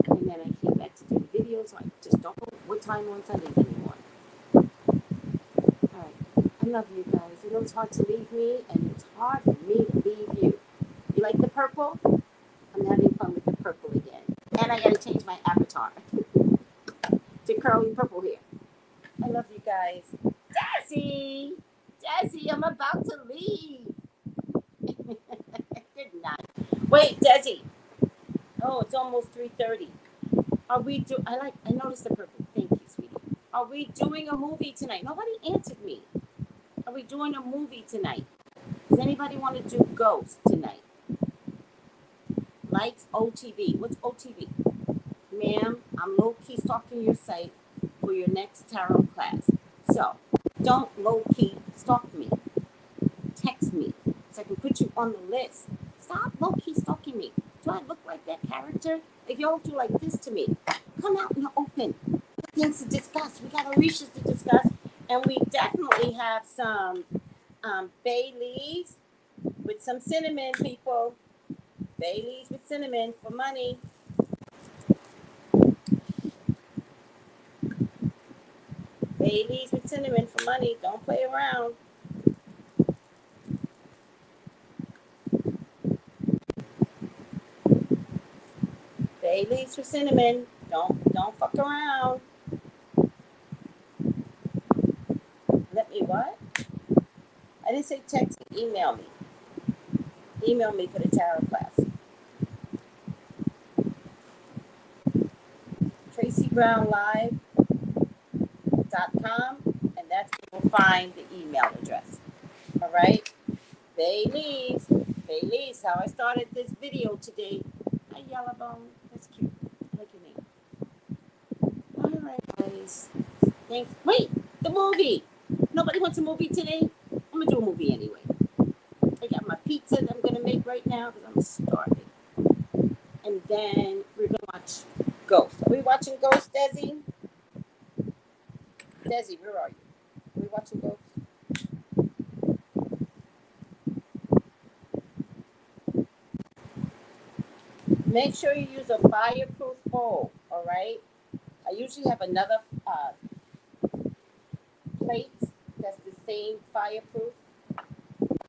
And then I came back to do the video. So I just don't know what time on Sundays anymore. All right. I love you guys. I know it's hard to leave me. And it's hard for me to leave you. You like the purple? I'm having fun with the purple again. And I got to change my avatar to curly purple hair. I love you guys. Desi, I'm about to leave. Good night. Wait, Desi, Oh, it's almost 3:30. Are we do? I noticed the purple. Thank you, sweetie. Are we doing a movie tonight? Nobody answered me. Are we doing a movie tonight? Does anybody want to do Ghost tonight? Likes OTV. What's OTV? Ma'am, I'm low-key stalking your site for your next tarot class. So, don't low-key stalk me. Text me so I can put you on the list. Stop low-key stalking me. Do I look like that character? If y'all do like this to me, come out in the open. Things to discuss. We got Orishas to discuss. And we definitely have some bay leaves with some cinnamon, people. Bay leaves with cinnamon for money. Bay leaves with cinnamon for money. Don't play around. Bay leaves for cinnamon. Don't fuck around. Let me what? I didn't say text me. Email me. Email me for the tarot class. TracyBrownLive.com, and that's where you'll find the email address. All right? Bay leaves. Bay leaves. How I started this video today. Hi, Yellowbone. That's cute. I like your name. All right, guys. Thanks. Wait, the movie. Nobody wants a movie today? I'm going to do a movie anyway. I got my pizza that I'm going to make right now because I'm starving. And then we're going to watch Ghost. Are we watching Ghost, Desi? Desi, where are you? Are we watching Ghost? Make sure you use a fireproof bowl, all right? I usually have another plate that's the same fireproof. I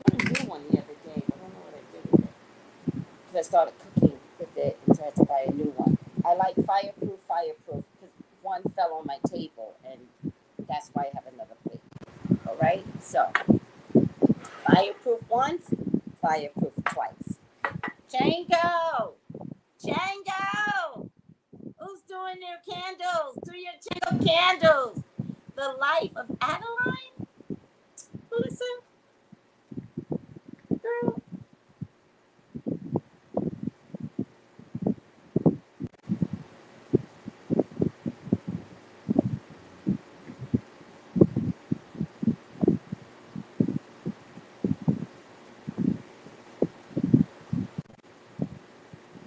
got a new one the other day. I don't know what I did with it. Because I started cooking with it, and so I had to buy a new one. I like fireproof because one fell on my table, and that's why I have another plate. All right? So, fireproof once, fireproof twice. Django! Django! Who's doing their candles? Do your Django candles. The Life of Adeline? Melissa? Girl.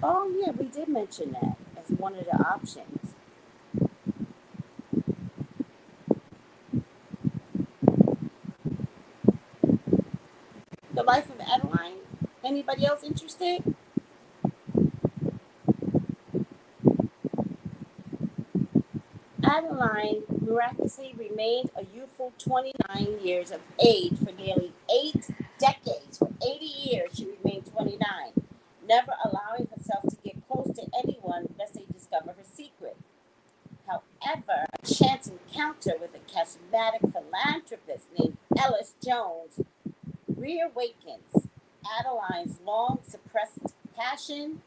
Oh, yeah, we did mention that as one of the options. The Life of Adeline? Anybody else interested? Adeline miraculously remained a youthful 29 years of age for nearly 8 decades. For 80 years, she remained 29, never allowing herself to get close to anyone lest they discover her secret. However, a chance encounter with a charismatic philanthropist named Ellis Jones reawakens Adeline's long suppressed passion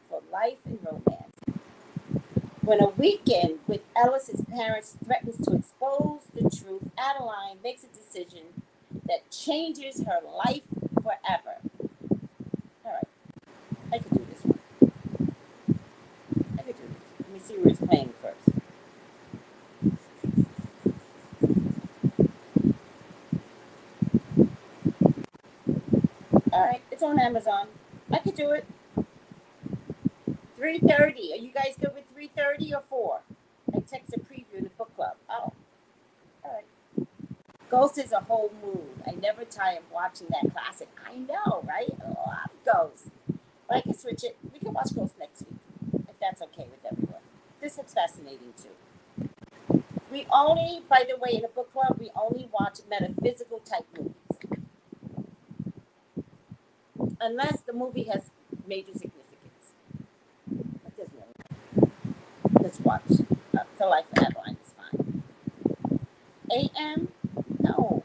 for life and romance. When a weekend with Ellis's parents threatens to expose the truth, Adeline makes a decision that changes her life forever. All right, I could do this one. I could do this. Let me see where it's playing first. All right, it's on Amazon. I could do it. 3:30. Are you guys good with 3:30 or 4? I text a preview in the book club. Oh, all right. Ghost is a whole mood. I never tire of watching that classic. I know, right? I love Ghost. But I can switch it. We can watch Ghost next week, if that's okay with everyone. This looks fascinating too. We only, by the way, in the book club, we only watch metaphysical type movies. Unless the movie has major significance. That doesn't really matter. Let's watch. The Life of Adeline is fine. AM? No.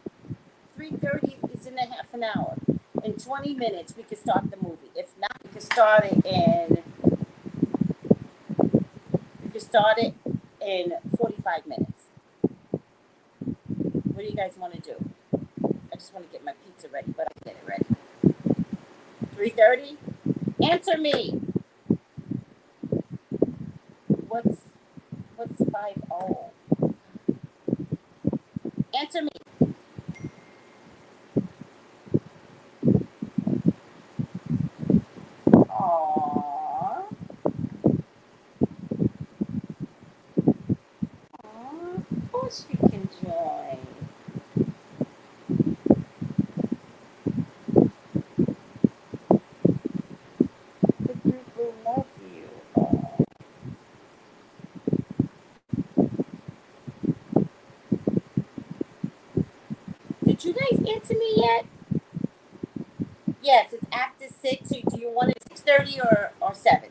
3:30 is in a half an hour. In 20 minutes, we could start the movie. If not, we could start it in start it in 45 minutes. What do you guys want to do? I just want to get my pizza ready, but I'll get it ready. 3:30? Answer me. What's 5:0? Answer me. Aww. Of course you can join. The group will love you. Aww. Did you guys answer me yet? Yes, it's after 6. So do you want it 6:30 or 7?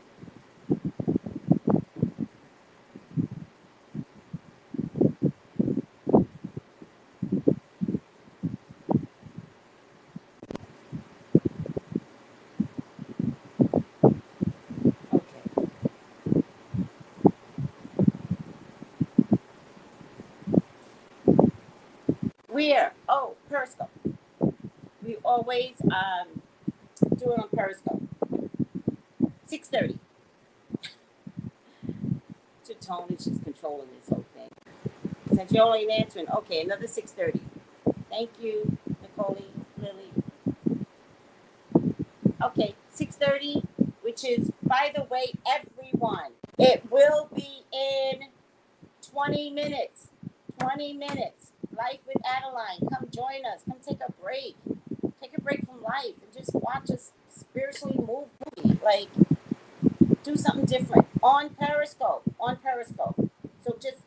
Okay. Where? Oh, Periscope. We always do it on Periscope. 6:30. To Tony, she's controlling this whole thing. Since you're only answering, okay, another 6:30. Thank you, Nicole, Lily. Okay, 6:30, which is, by the way, everyone, it will be in 20 minutes. 20 minutes. Life with Adeline. Come join us. Come take a break. Take a break from life and just watch us spiritually move. Like, do something different on Periscope. On Periscope. So just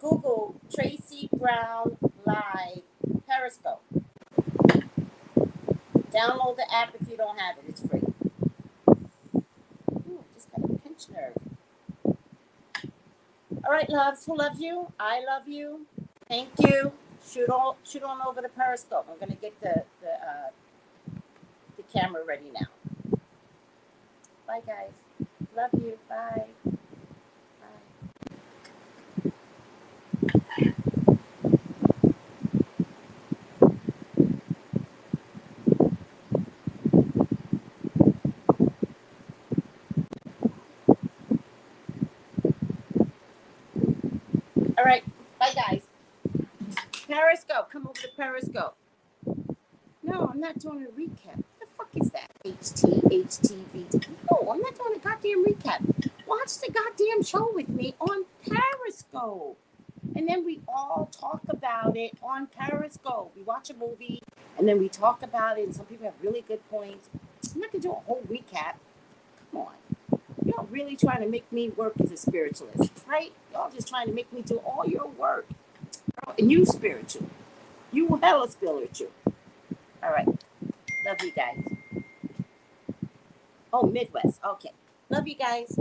Google Tracy Brown Live Periscope. Download the app if you don't have it. It's free. Ooh, just got a pinch nerve. All right, loves. Who loves you? I love you. Thank you. Shoot on over the Periscope. I'm gonna get the camera ready now. Bye, guys. Love you. Bye. All right. Bye, guys. Periscope. Come over to Periscope. No, I'm not doing a recap. What the fuck is that? HTV. No, I'm not doing a goddamn recap. Watch the goddamn show with me on Periscope. And then we all talk about it on Periscope. We watch a movie and then we talk about it. And some people have really good points. I'm not going to do a whole recap. Come on. Y'all really trying to make me work as a spiritualist, right? Y'all just trying to make me do all your work. And you spiritual. You hella spiritual. All right. Love you guys. Oh, Midwest. Okay. Love you guys.